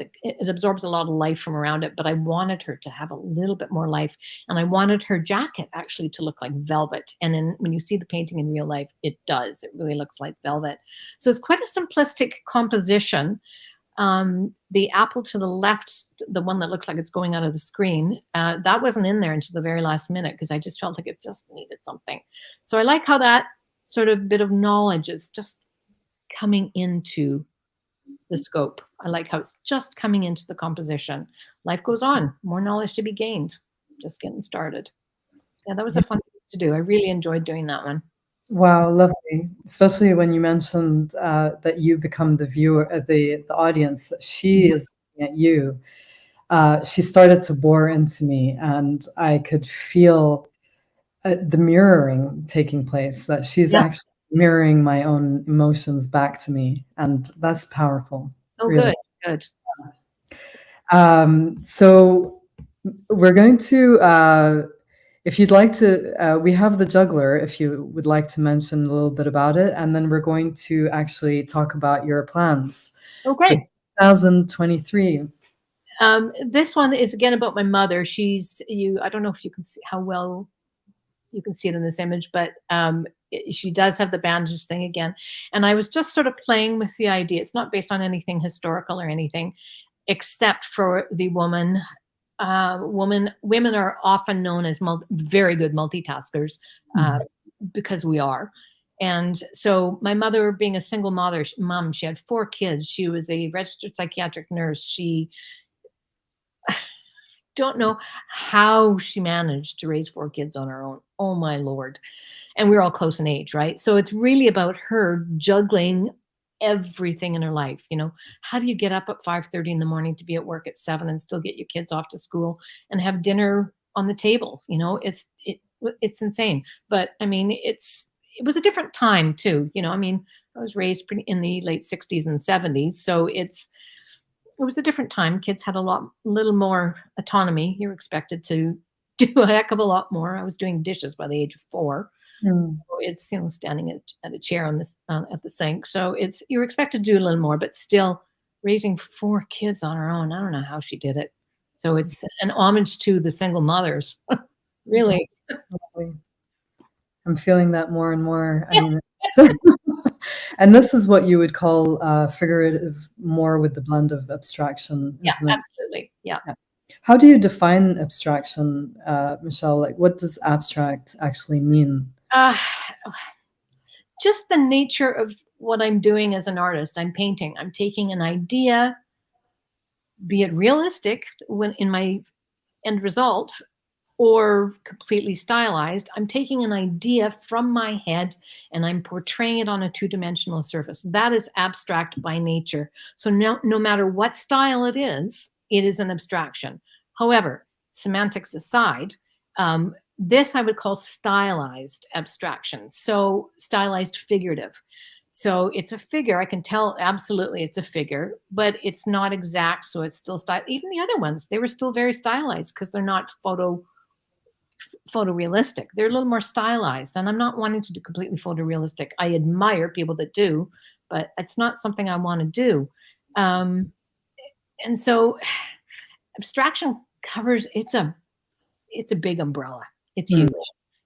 a lot of life from around it, but I wanted her to have a little bit more life, and I wanted her jacket actually to look like velvet. And when you see the painting in real life, it does. It really looks like velvet. So it's quite a simplistic composition. The apple to the left, the one that looks like it's going out of the screen, that wasn't in there until the very last minute because I just felt like it just needed something. So I like how that sort of bit of knowledge is just coming into the scope. I like how it's just coming into the composition. Life goes on, more knowledge to be gained. Just getting started. Yeah, that was a fun piece to do. I really enjoyed doing that one. Wow, lovely. Especially when you mentioned that you become the viewer, the audience, that she is looking at you. She started to bore into me, and I could feel the mirroring taking place, that she's Yeah. actually mirroring my own emotions back to me. And that's powerful, Oh, really. good, good. So we're going to, if you'd like to, we have the juggler, if you would like to mention a little bit about it. And then we're going to actually talk about your plans Oh, for great. 2023. This one is again about my mother. She's you. I don't know if you can see how well you can see it in this image, but she does have the bandage thing again. And I was just sort of playing with the idea. It's not based on anything historical or anything, except for the woman. Women are often known as very good multitaskers because we are. And so my mother, being a single mom, she had 4 kids. She was a registered psychiatric nurse. She don't know how she managed to raise 4 kids on her own. Oh my Lord. And we're all close in age, right? So it's really about her juggling everything in her life. How do you get up at 5:30 in the morning to be at work at 7 and still get your kids off to school and have dinner on the table? It's insane. But I mean, it was a different time too. I mean, I was raised in the late 60s and 70s, so it was a different time. Kids had little more autonomy. You're expected to do a heck of a lot more. I was doing dishes by the age of 4. Mm. So it's standing at a chair on this at the sink. So you're expected to do a little more, but still raising 4 kids on her own. I don't know how she did it. So it's an homage to the single mothers, really. Lovely. I'm feeling that more and more. I mean, and this is what you would call figurative, more with the blend of abstraction, Yeah, isn't it? absolutely. Yeah. Yeah. How do you define abstraction, Michelle? Like, what does abstract actually mean? Uh, just the nature of what I'm doing as an artist. I'm painting. I'm taking an idea, be it realistic when in my end result, or completely stylized. I'm taking an idea from my head and I'm portraying it on a two-dimensional surface. That is abstract by nature. So no matter what style it is an abstraction. However, semantics aside, this I would call stylized abstraction. So stylized figurative. So it's a figure. I can tell absolutely it's a figure, but it's not exact. So it's still style. Even the other ones, they were still very stylized because they're not photorealistic. They're a little more stylized, and I'm not wanting to do completely photorealistic. I admire people that do, but it's not something I want to do. And so abstraction covers it's a big umbrella. It's Mm. huge.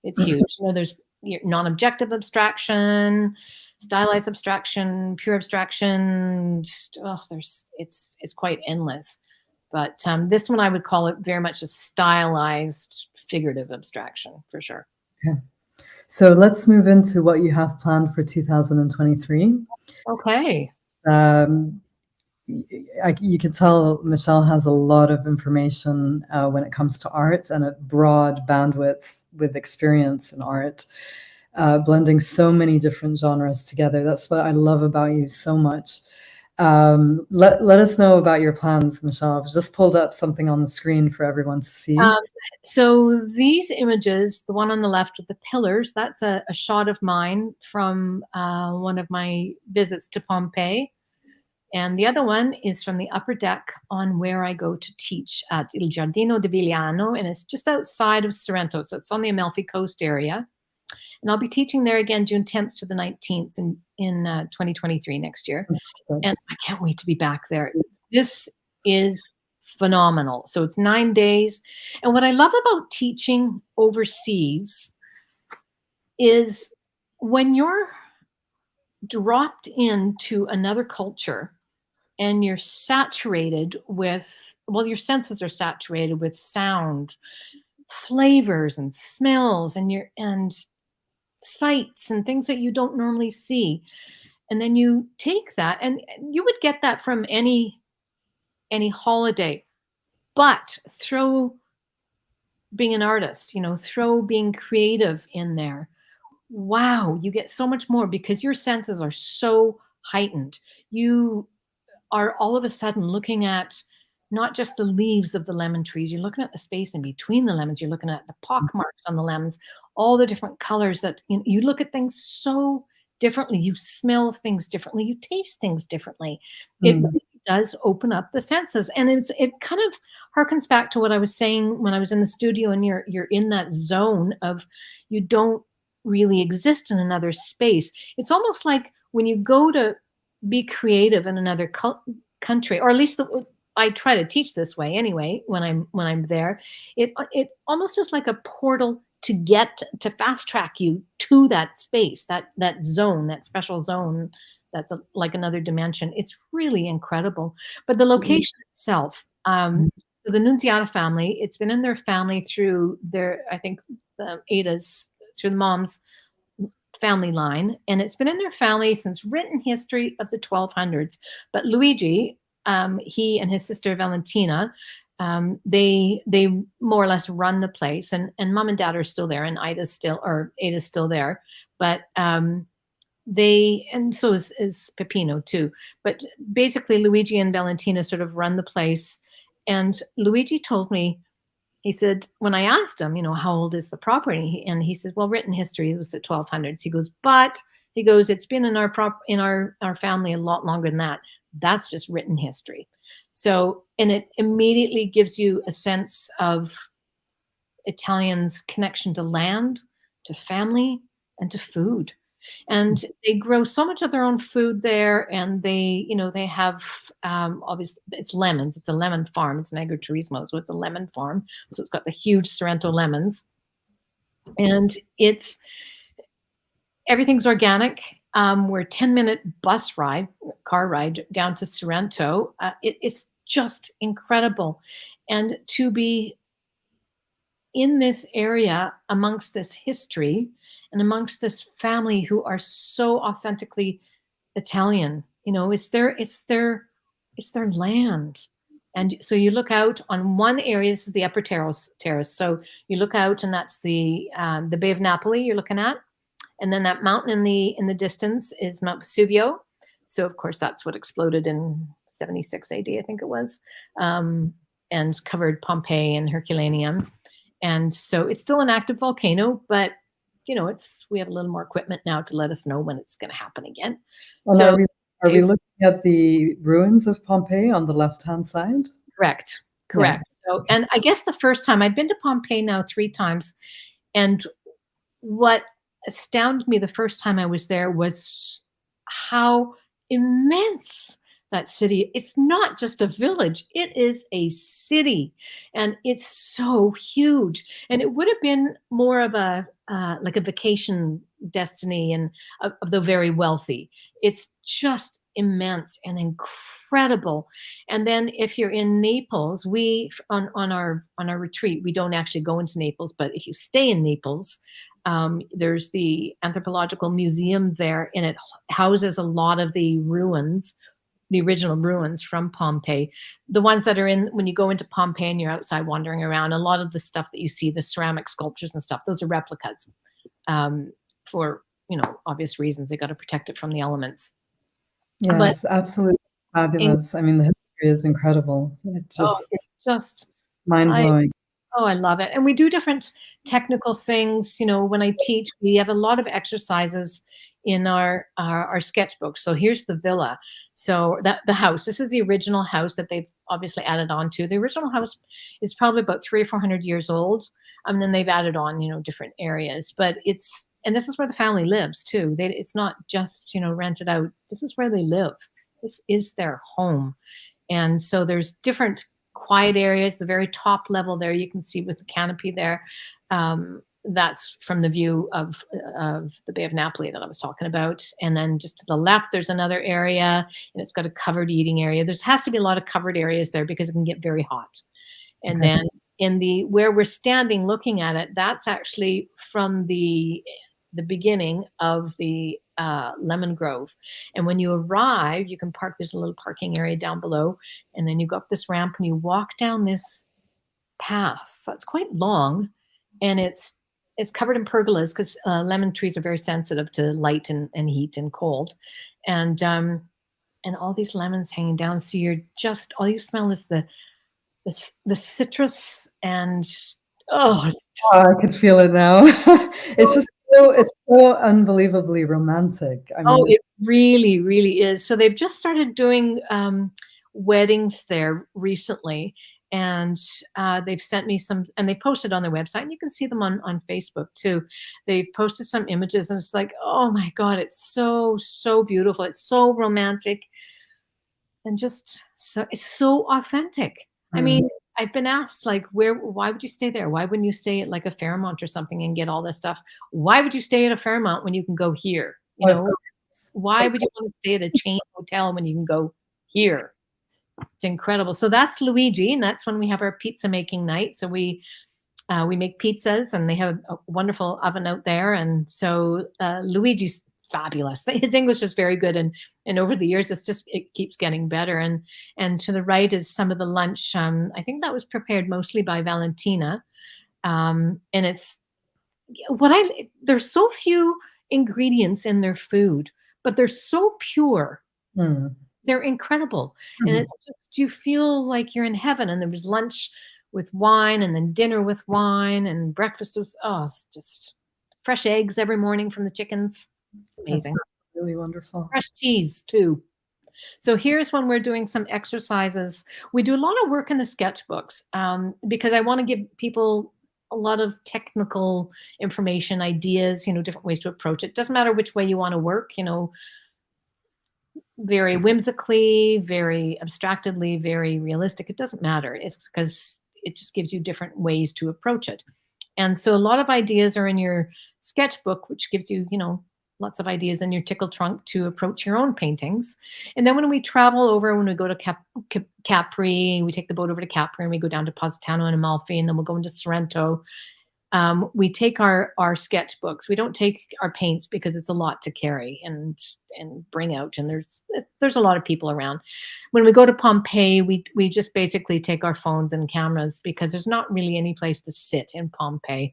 It's huge. There's non-objective abstraction, stylized abstraction, pure abstraction. It's quite endless. But this one I would call it very much a stylized figurative abstraction for sure. Okay. So let's move into what you have planned for 2023. Okay. You can tell Michelle has a lot of information when it comes to art, and a broad bandwidth with experience in art, blending so many different genres together. That's what I love about you so much. Let us know about your plans, Michelle. I've just pulled up something on the screen for everyone to see. So these images, the one on the left with the pillars, that's a shot of mine from one of my visits to Pompeii. And the other one is from the upper deck on where I go to teach at Il Giardino di Vigliano, and it's just outside of Sorrento. So it's on the Amalfi Coast area. And I'll be teaching there again June 10th to the 19th in 2023 next year. And I can't wait to be back there. This is phenomenal. So it's 9 days. And what I love about teaching overseas is when you're dropped into another culture and you're saturated with, well, your senses are saturated with sound, flavors and smells and sights and things that you don't normally see. And then you take that, and you would get that from any holiday, but throw being an artist, throw being creative in there. wow, you get so much more because your senses are so heightened. You are all of a sudden looking at not just the leaves of the lemon trees, you're looking at the space in between the lemons, you're looking at the pock marks on the lemons, all the different colors that you look at things so differently, you smell things differently, you taste things differently. It Mm. really does open up the senses. And it kind of harkens back to what I was saying when I was in the studio, and you're in that zone of you don't really exist in another space. It's almost like when you go to be creative in another country, or at least I try to teach this way anyway when I'm there. It almost is like a portal to get to fast track you to that space, that zone, that special zone. That's like another dimension. It's really incredible. But the location itself, so the Nunziata family, it's been in their family through their, I think, the Ada's, through the mom's family line, and it's been in their family since written history of the 1200s. But Luigi, he and his sister Valentina, they more or less run the place, and mom and dad are still there, and Ada's still there, but they, and so is Peppino too. But basically, Luigi and Valentina sort of run the place. And Luigi told me, he said, when I asked him, how old is the property? And he said, well, written history was the 1200s. He goes, but he goes, it's been in our family a lot longer than that. That's just written history. So, and it immediately gives you a sense of Italians' connection to land, to family, and to food. And they grow so much of their own food there, and they have, obviously it's lemons. It's a lemon farm. It's an agriturismo, so it's a lemon farm. So it's got the huge Sorrento lemons, and everything's organic. We're a 10-minute car ride down to Sorrento. It's just incredible, and to be in this area amongst this history and amongst this family who are so authentically Italian. It's their land. And so you look out on one area. This is the upper terrace. So you look out, and that's the Bay of Napoli you're looking at, and then that mountain in the distance is Mount Vesuvio. So of course that's what exploded in 76 AD, I think it was, and covered Pompeii and Herculaneum. And so it's still an active volcano, but we have a little more equipment now to let us know when it's going to happen again. And So are we looking at the ruins of Pompeii on the left-hand side? correct. Yeah. So, and I guess the first time I've been to Pompeii now 3 times, and what astounded me the first time I was there was how immense that city. It's not just a village, it is a city, and it's so huge. And it would have been more of a like a vacation destiny, and of the very wealthy. It's just immense and incredible. And then if you're in Naples, we on our retreat, we don't actually go into Naples, but if you stay in Naples, there's the anthropological museum there, and it houses a lot of the ruins, the original ruins from Pompeii. The ones that are when you go into Pompeii and you're outside wandering around, a lot of the stuff that you see, the ceramic sculptures and stuff, those are replicas, for obvious reasons. They got to protect it from the elements. But Yes, absolutely fabulous. I mean, the history is incredible. It's it's just just I mind-blowing. Oh, I love it. And we do different technical things. When I teach, we have a lot of exercises in our sketchbook. So here's the villa. So that the house, this is the original house that they've obviously added on to. The original house is probably about 300 or 400 years old. And then they've added on, different areas. But and this is where the family lives too. It's not just, rented out. This is where they live. This is their home. And so there's different quiet areas. The very top level there, you can see with the canopy there. That's from the view of the Bay of Napoli that I was talking about. And then just to the left, there's another area, and it's got a covered eating area. There has to be a lot of covered areas there because it can get very hot. And Okay. then where we're standing looking at it, that's actually from the beginning of the lemon grove. And when you arrive, you can park. There's a little parking area down below, and then you go up this ramp and you walk down this path that's quite long, and it's it's covered in pergolas because lemon trees are very sensitive to light and heat and cold, and all these lemons hanging down. So you're just all you smell is the citrus and oh, it's Oh, I could feel it now. It's so unbelievably romantic. I oh, mean, it really, really is. So they've just started doing weddings there recently, and they've sent me some, and they posted on their website, and you can see them on Facebook too. They've posted some images, and it's like, oh my God, it's so beautiful. It's so romantic, and just so it's so authentic. I mm, mean, I've been asked like, why would you stay there? Why wouldn't you stay at like a Fairmont or something and get all this stuff? Why would you stay at a Fairmont when you can go here? You of know, course. why would you want to stay at a chain hotel when you can go here? It's incredible. So that's Luigi, and that's when we have our pizza making night. So we make pizzas, and they have a wonderful oven out there. And so Luigi's fabulous. His English is very good, and over the years, it keeps getting better. And to the right is some of the lunch. I think that was prepared mostly by Valentina, and it's what I. There's so few ingredients in their food, but they're so pure. Mm, They're incredible, and mhm. it's just you feel like you're in heaven, and there was lunch with wine, and then dinner with wine, and breakfast was it's just fresh eggs every morning from the chickens. It's That's amazing. really wonderful. Fresh cheese too. So here's when we're doing some exercises. We do a lot of work in the sketchbooks, because I want to give people a lot of technical information, ideas, different ways to approach it. Doesn't matter which way you want to work, very whimsically, very abstractedly, very realistic. It doesn't matter. It's because it just gives you different ways to approach it. And so a lot of ideas are in your sketchbook, which gives you, lots of ideas in your tickle trunk to approach your own paintings. And then when we travel over, when we go to Capri, we take the boat over to Capri, and we go down to Positano and Amalfi, and then we'll go into Sorrento. We take our sketchbooks. We don't take our paints because it's a lot to carry and bring out, and there's a lot of people around. When we go to Pompeii, we just basically take our phones and cameras because there's not really any place to sit in Pompeii. Mm,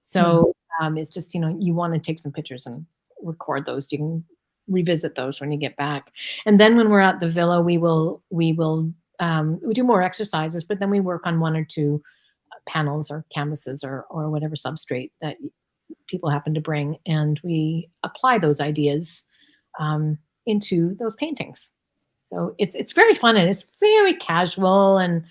So it's just you want to take some pictures and record those. You can revisit those when you get back, and then when we're at the villa, we do more exercises, but then we work on one or two panels or canvases or whatever substrate that people happen to bring, and we apply those ideas into those paintings. So it's very fun, and it's very casual, and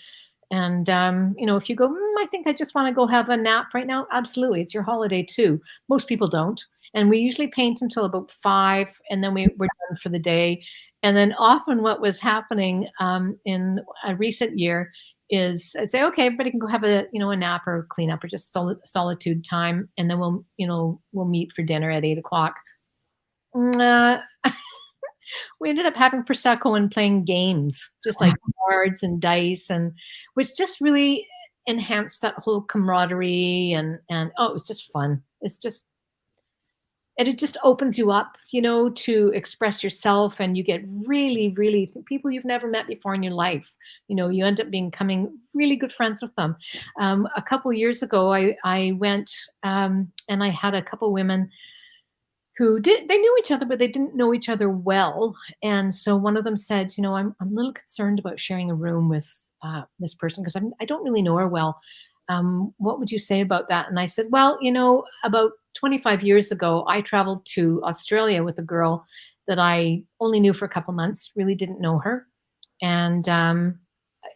if you go, I think I just want to go have a nap right now. Absolutely, it's your holiday too. Most people don't, and we usually paint until about 5, and then we're done for the day. And then often what was happening in a recent year is I'd say, okay, everybody can go have a nap or clean up or just solitude time, and then we'll meet for dinner at 8 o'clock. Uh, we ended up having prosecco and playing games, just like cards and dice, and which just really enhanced that whole camaraderie, and it was just fun. It just opens you up, to express yourself, and you get really, really people you've never met before in your life. You end up becoming really good friends with them. A couple years ago, I went, and I had a couple women who they knew each other, but they didn't know each other well. And so one of them said, I'm a little concerned about sharing a room with this person because I don't really know her well. What would you say about that? And I said, well, about 25 years ago, I traveled to Australia with a girl that I only knew for a couple months, really didn't know her. And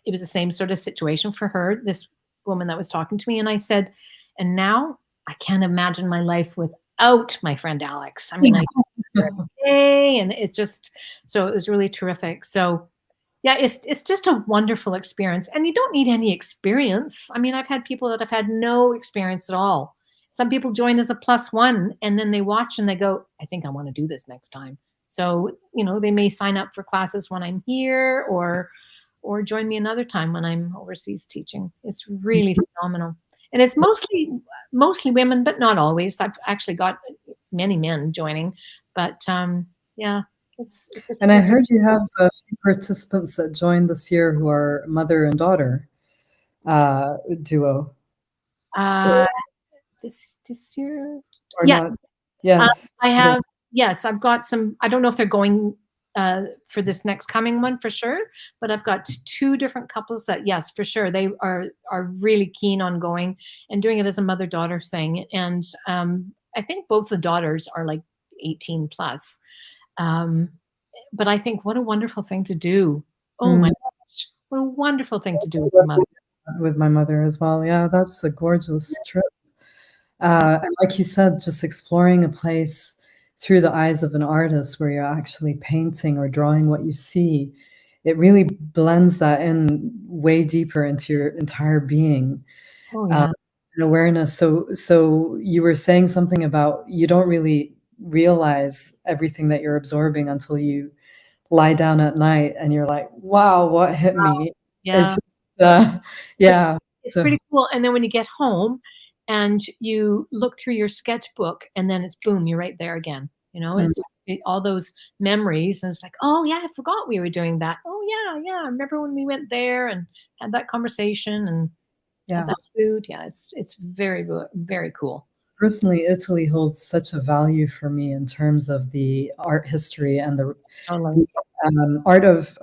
it was the same sort of situation for her, this woman that was talking to me. And I said, and now I can't imagine my life without my friend Alex. I mean, I every day, and so it was really terrific. So yeah, it's just a wonderful experience, and you don't need any experience. I mean, I've had people that have had no experience at all. Some people join as a +1, and then they watch and they go, I think I want to do this next time. So, they may sign up for classes when I'm here or join me another time when I'm overseas teaching. It's really phenomenal. And it's mostly women, but not always. I've actually got many men joining, but yeah, it's a and I terrific. heard you have a few participants that joined this year who are mother and daughter duo. Uh, this year? or not? Yes. Uh, Yes. I have, yes, I've got some, I don't know if they're going for this next coming one for sure, but I've got two different couples that, yes, for sure, they are really keen on going and doing it as a mother-daughter thing. And I think both the daughters are like 18 plus. Um, but I think what a wonderful thing to do. Oh my Mm. gosh, what a wonderful thing to do with your mother. With my mother as well. Yeah, that's a gorgeous trip. And like you said, just exploring a place through the eyes of an artist where you're actually painting or drawing what you see, it really blends that in way deeper into your entire being, Oh uh, yeah. and awareness. So you were saying something about you don't really realize everything that you're absorbing until you lie down at night and you're like, wow, what hit me? It's Yeah. just, It's yeah. it's So, pretty cool, and then when you get home and you look through your sketchbook, and then it's boom, you're right there again, you know? mm, It's just all those memories, and it's like, "Oh, yeah, I forgot we were doing that. Oh, yeah, yeah, I remember when we went there and had that conversation and had yeah. that food." Yeah, it's very cool. Personally, Italy holds such a value for me in terms of the art history and Totally. the art of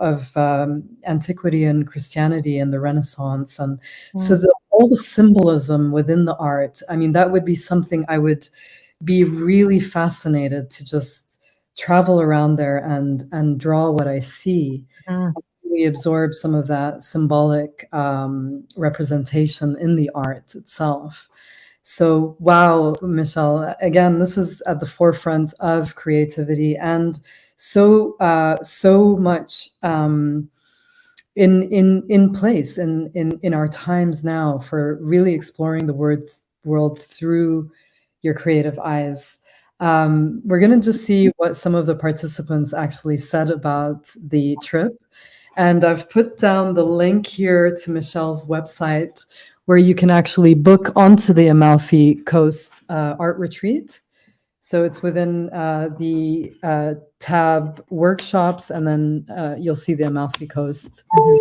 antiquity and Christianity and the Renaissance, and so Mm, all the symbolism within the art. I mean, that would be something I would be really fascinated to just travel around there and draw what I see. mm, We absorb some of that symbolic representation in the art itself. So, wow, Michelle, again, this is at the forefront of creativity and so much in place in our times now for really exploring the world through your creative eyes. We're going to just see what some of the participants actually said about the trip. And I've put down the link here to Michelle's website where you can actually book onto the Amalfi Coast art retreat. So it's within the tab workshops, and then you'll see the Amalfi Coast mhm,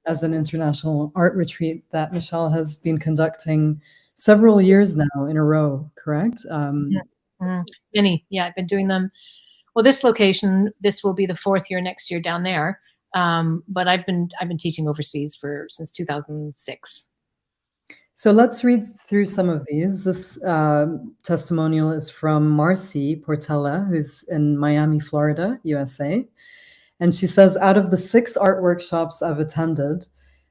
as an international art retreat that Michelle has been conducting several years now in a row, correct? mhm, mhm. Many, yeah, I've been doing them. Well, this location, this will be the 4th year next year down there. But I've been teaching overseas for since 2006. So let's read through some of these. This testimonial is from Marcy Portella, who's in Miami, Florida, USA. And she says, out of the 6 art workshops I've attended,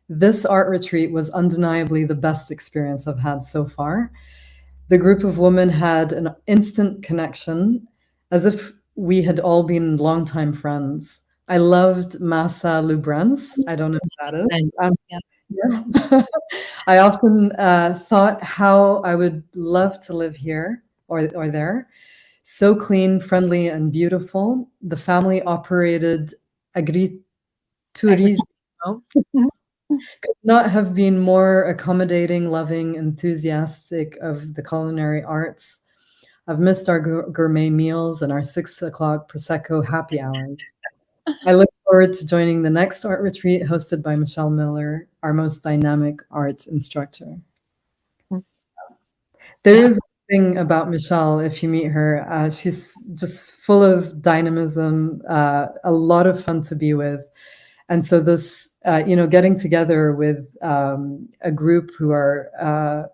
this art retreat was undeniably the best experience I've had so far. The group of women had an instant connection, as if we had all been longtime friends. I loved Massa Lubrenz. I don't know who that is. Friends. And Yeah. yeah. I often thought how I would love to live here or there. So clean, friendly, and beautiful. The family operated agriturismo. Oh. Could not have been more accommodating, loving, enthusiastic of the culinary arts. I've missed our gourmet meals and our 6 o'clock Prosecco happy hours. I look forward to joining the next art retreat hosted by Michelle Miller, our most dynamic arts instructor. There Yeah. is one thing about Michelle, if you meet her, she's just full of dynamism, a lot of fun to be with. And so this, getting together with a group who are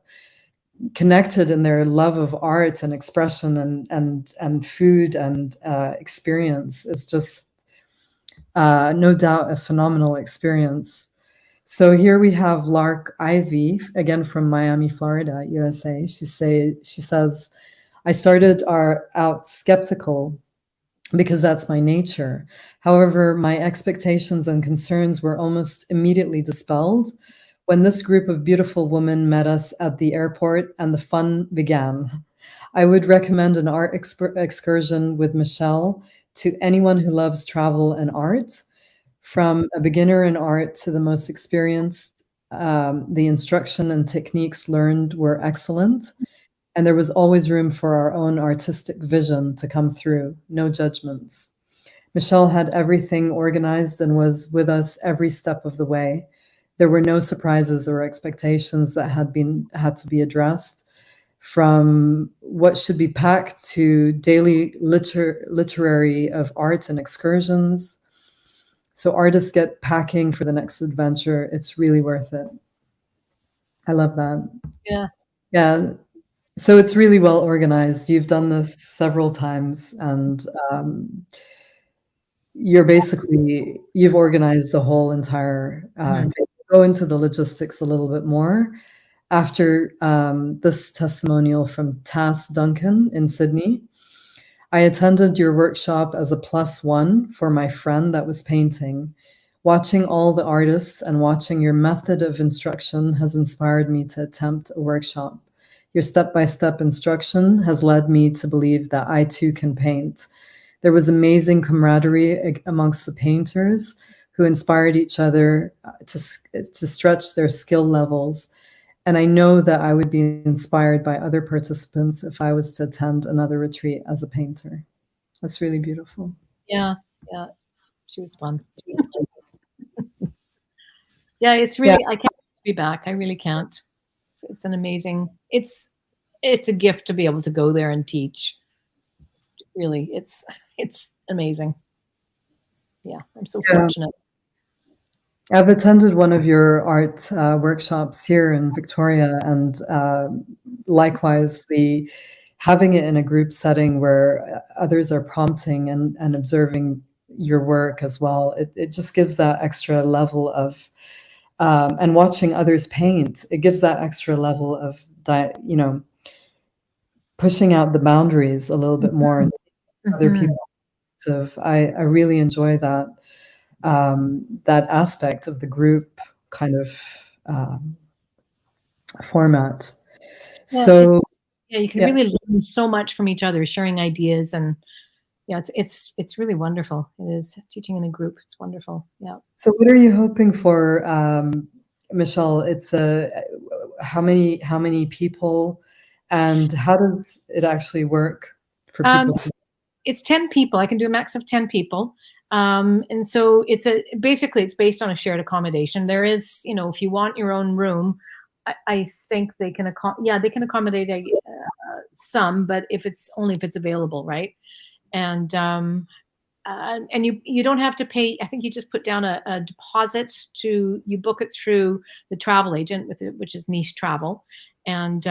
connected in their love of art and expression and food and experience is just no doubt a phenomenal experience. So here we have Lark Ivy, again from Miami, Florida, USA. She says, I started out skeptical because that's my nature. However, my expectations and concerns were almost immediately dispelled when this group of beautiful women met us at the airport and the fun began. I would recommend an art excursion with Michelle to anyone who loves travel and art. From a beginner in art to the most experienced, the instruction and techniques learned were excellent, and there was always room for our own artistic vision to come through, no judgments. Michelle had everything organized and was with us every step of the way. There were no surprises or expectations that had to be addressed. from what should be packed to daily literary of art and excursions. So artists get packing for the next adventure. It's really worth it. I love that. Yeah. Yeah. So it's really well organized. You've done this several times, and you've organized the whole entire Mhm. thing. Go into the logistics a little bit more after this testimonial from Tass Duncan in Sydney. I attended your workshop as a +1 for my friend that was painting. Watching all the artists and watching your method of instruction has inspired me to attempt a workshop. Your step-by-step instruction has led me to believe that I too can paint. There was amazing camaraderie amongst the painters who inspired each other to stretch their skill levels. And I know that I would be inspired by other participants if I was to attend another retreat as a painter. That's really beautiful. Yeah. Yeah. She was fun. Yeah, it's Yeah. really, I can't wait to be back. I really can't. It's an amazing, it's a gift to be able to go there and teach. Really, it's amazing. Yeah, I'm so Yeah. fortunate. I've attended one of your art workshops here in Victoria, and likewise, the having it in a group setting where others are prompting and observing your work as well. It just gives that extra level of, and watching others paint, it gives that extra level of, pushing out the boundaries a little bit more and other Mhm. people. I really enjoy that that aspect of the group kind of um, format. Yeah, So yeah, you can yeah. really learn so much from each other, sharing ideas, and yeah, it's really wonderful. It is teaching in a group. It's wonderful. Yeah. So what are you hoping for, Michelle? It's how many people, and how does it actually work for Um, people to? it's 10 people. I can do a max of 10 people. And so basically it's based on a shared accommodation. There is, if you want your own room, I think they can they can accommodate some, but if it's available, right? And you don't have to pay. I think you just put down a deposit you book it through the travel agent which is Niche Travel, and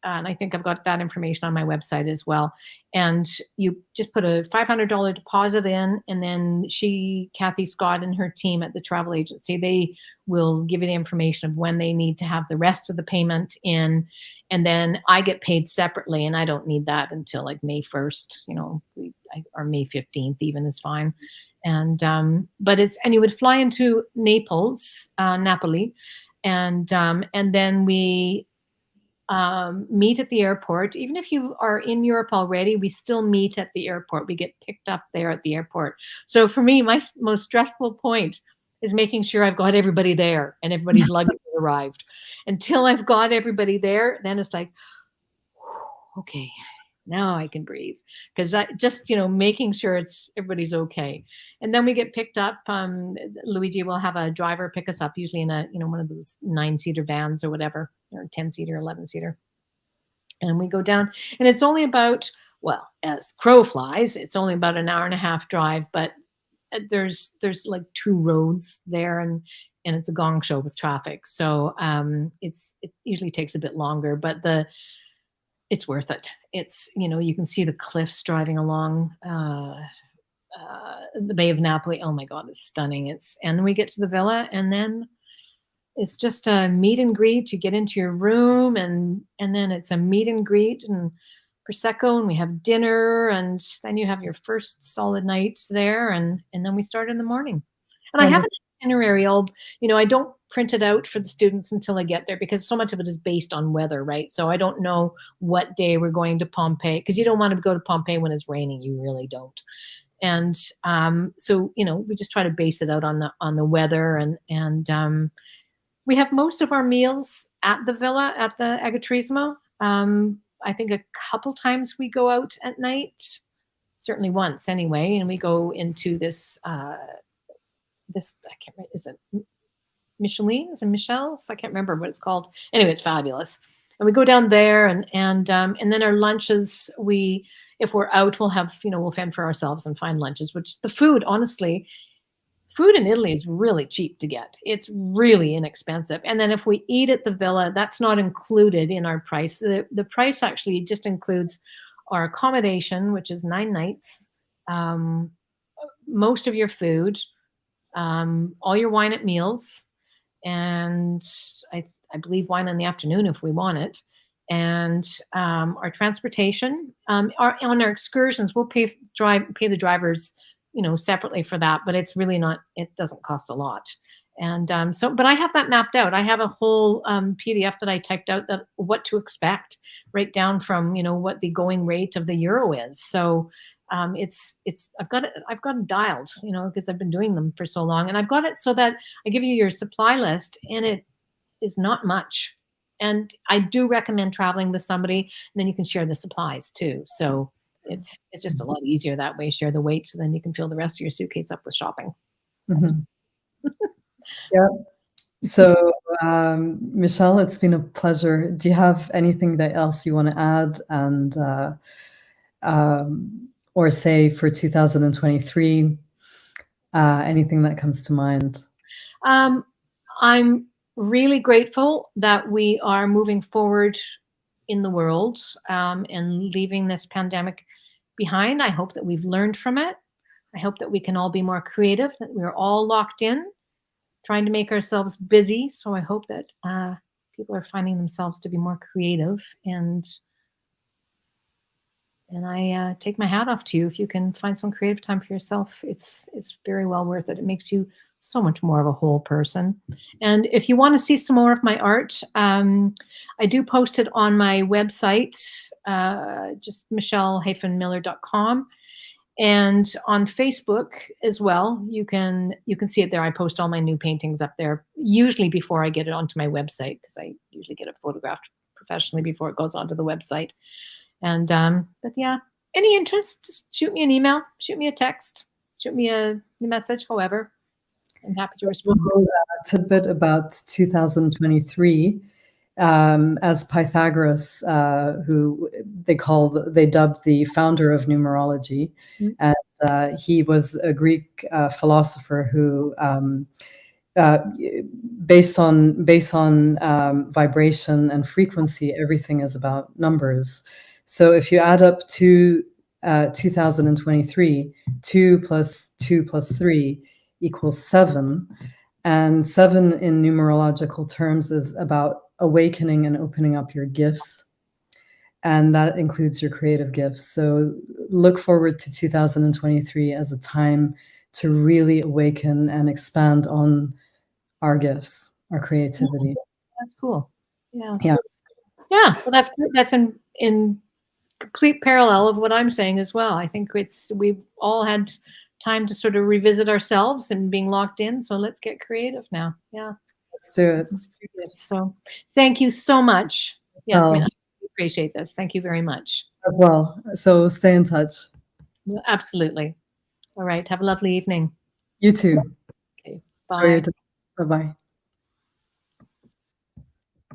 I think I've got that information on my website as well. And you just put a $500 deposit in, and then Kathy Scott and her team at the travel agency, they will give you the information of when they need to have the rest of the payment in. And then I get paid separately, and I don't need that until like May 1st, or May 15th even is fine. And and you would fly into Napoli, and then we meet at the airport. Even if you are in Europe already, we still meet at the airport. We get picked up there at the airport. So for me, my most stressful point is making sure I've got everybody there and everybody's luggage has arrived. Until I've got everybody there, then it's like, okay, now I can breathe, because I just making sure everybody's okay. And then we get picked up. Luigi will have a driver pick us up, usually in a one of those 9-seater vans or whatever, or 10-seater, 11-seater. And we go down, and it's only about, well, as crow flies, it's only about an hour and a half drive, but there's like 2 roads there, and it's a gong show with traffic. So it usually takes a bit longer, but it's worth it. It's, you can see the cliffs driving along the Bay of Napoli. Oh my God, it's stunning. And then we get to the villa, and then it's just a meet and greet. You get into your room, and then it's a meet and greet and prosecco, and we have dinner, and then you have your first solid night there, and then we start in the morning. And I have an Wonderful. itinerary. I don't print it out for the students until I get there, because so much of it is based on weather, right? So I don't know what day we're going to Pompeii, because you don't want to go to Pompeii when it's raining. You really don't. And so we just try to base it out on the weather, and we have most of our meals at the villa at the Agriturismo. I think a couple times we go out at night, certainly once anyway, and we go into this I can't remember, is it Michelin? Is it Michelle's? I can't remember what it's called. Anyway, it's fabulous. and we go down there, and then our lunches, if we're out, we'll have, we'll fend for ourselves and find lunches, which the food, honestly, food in Italy is really cheap to get. It's really inexpensive. And then if we eat at the villa, that's not included in our price. The price actually just includes our accommodation, which is 9 nights, most of your food, all your wine at meals, and I believe wine in the afternoon if we want it, and our transportation. On our excursions, we'll pay the drivers, separately for that, but it's really not. It doesn't cost a lot. And but I have that mapped out. I have a whole PDF that I typed out, that what to expect, right down from what the going rate of the euro is. So it's I've got it dialed, because I've been doing them for so long, and I've got it so that I give you your supply list, and it is not much. And I do recommend traveling with somebody, and then you can share the supplies too. So it's just a lot easier that way. Share the weight, so then you can fill the rest of your suitcase up with shopping. Yeah. So, Michelle, it's been a pleasure. Do you have anything else you want to add, and or say for 2023? Anything that comes to mind? I'm really grateful that we are moving forward in the world, and leaving this pandemic behind. I hope that we've learned from it. I hope that we can all be more creative, that we're all locked in, trying to make ourselves busy. So I hope that people are finding themselves to be more creative, and I take my hat off to you if you can find some creative time for yourself. It's very well worth it. It makes you so much more of a whole person. And if you want to see some more of my art, I do post it on my website, just michelle-miller.com. And on Facebook as well, you can see it there. I post all my new paintings up there, usually before I get it onto my website, because I usually get it photographed professionally before it goes onto the website. And but yeah, any interest, just shoot me an email, shoot me a text, shoot me a message, however. I'm happy to respond. A tidbit about 2023. As Pythagoras, who they dubbed the founder of numerology, and he was a Greek philosopher who, based on vibration and frequency, everything is about numbers. So if you add up to 2023, 2 plus 2 plus 3 equals 7. And 7 in numerological terms is about awakening and opening up your gifts. And that includes your creative gifts. So look forward to 2023 as a time to really awaken and expand on our gifts, our creativity. That's cool. Yeah. Yeah. Yeah. Well, that's in complete parallel of what I'm saying as well. I think we've all had time to sort of revisit ourselves and being locked in. So let's get creative now. Yeah. Let's do it. So thank you so much. Yes, Well, I appreciate this. Thank you very much. Well, so stay in touch. Absolutely. All right. Have a lovely evening. You too. Okay. Bye. Bye-bye.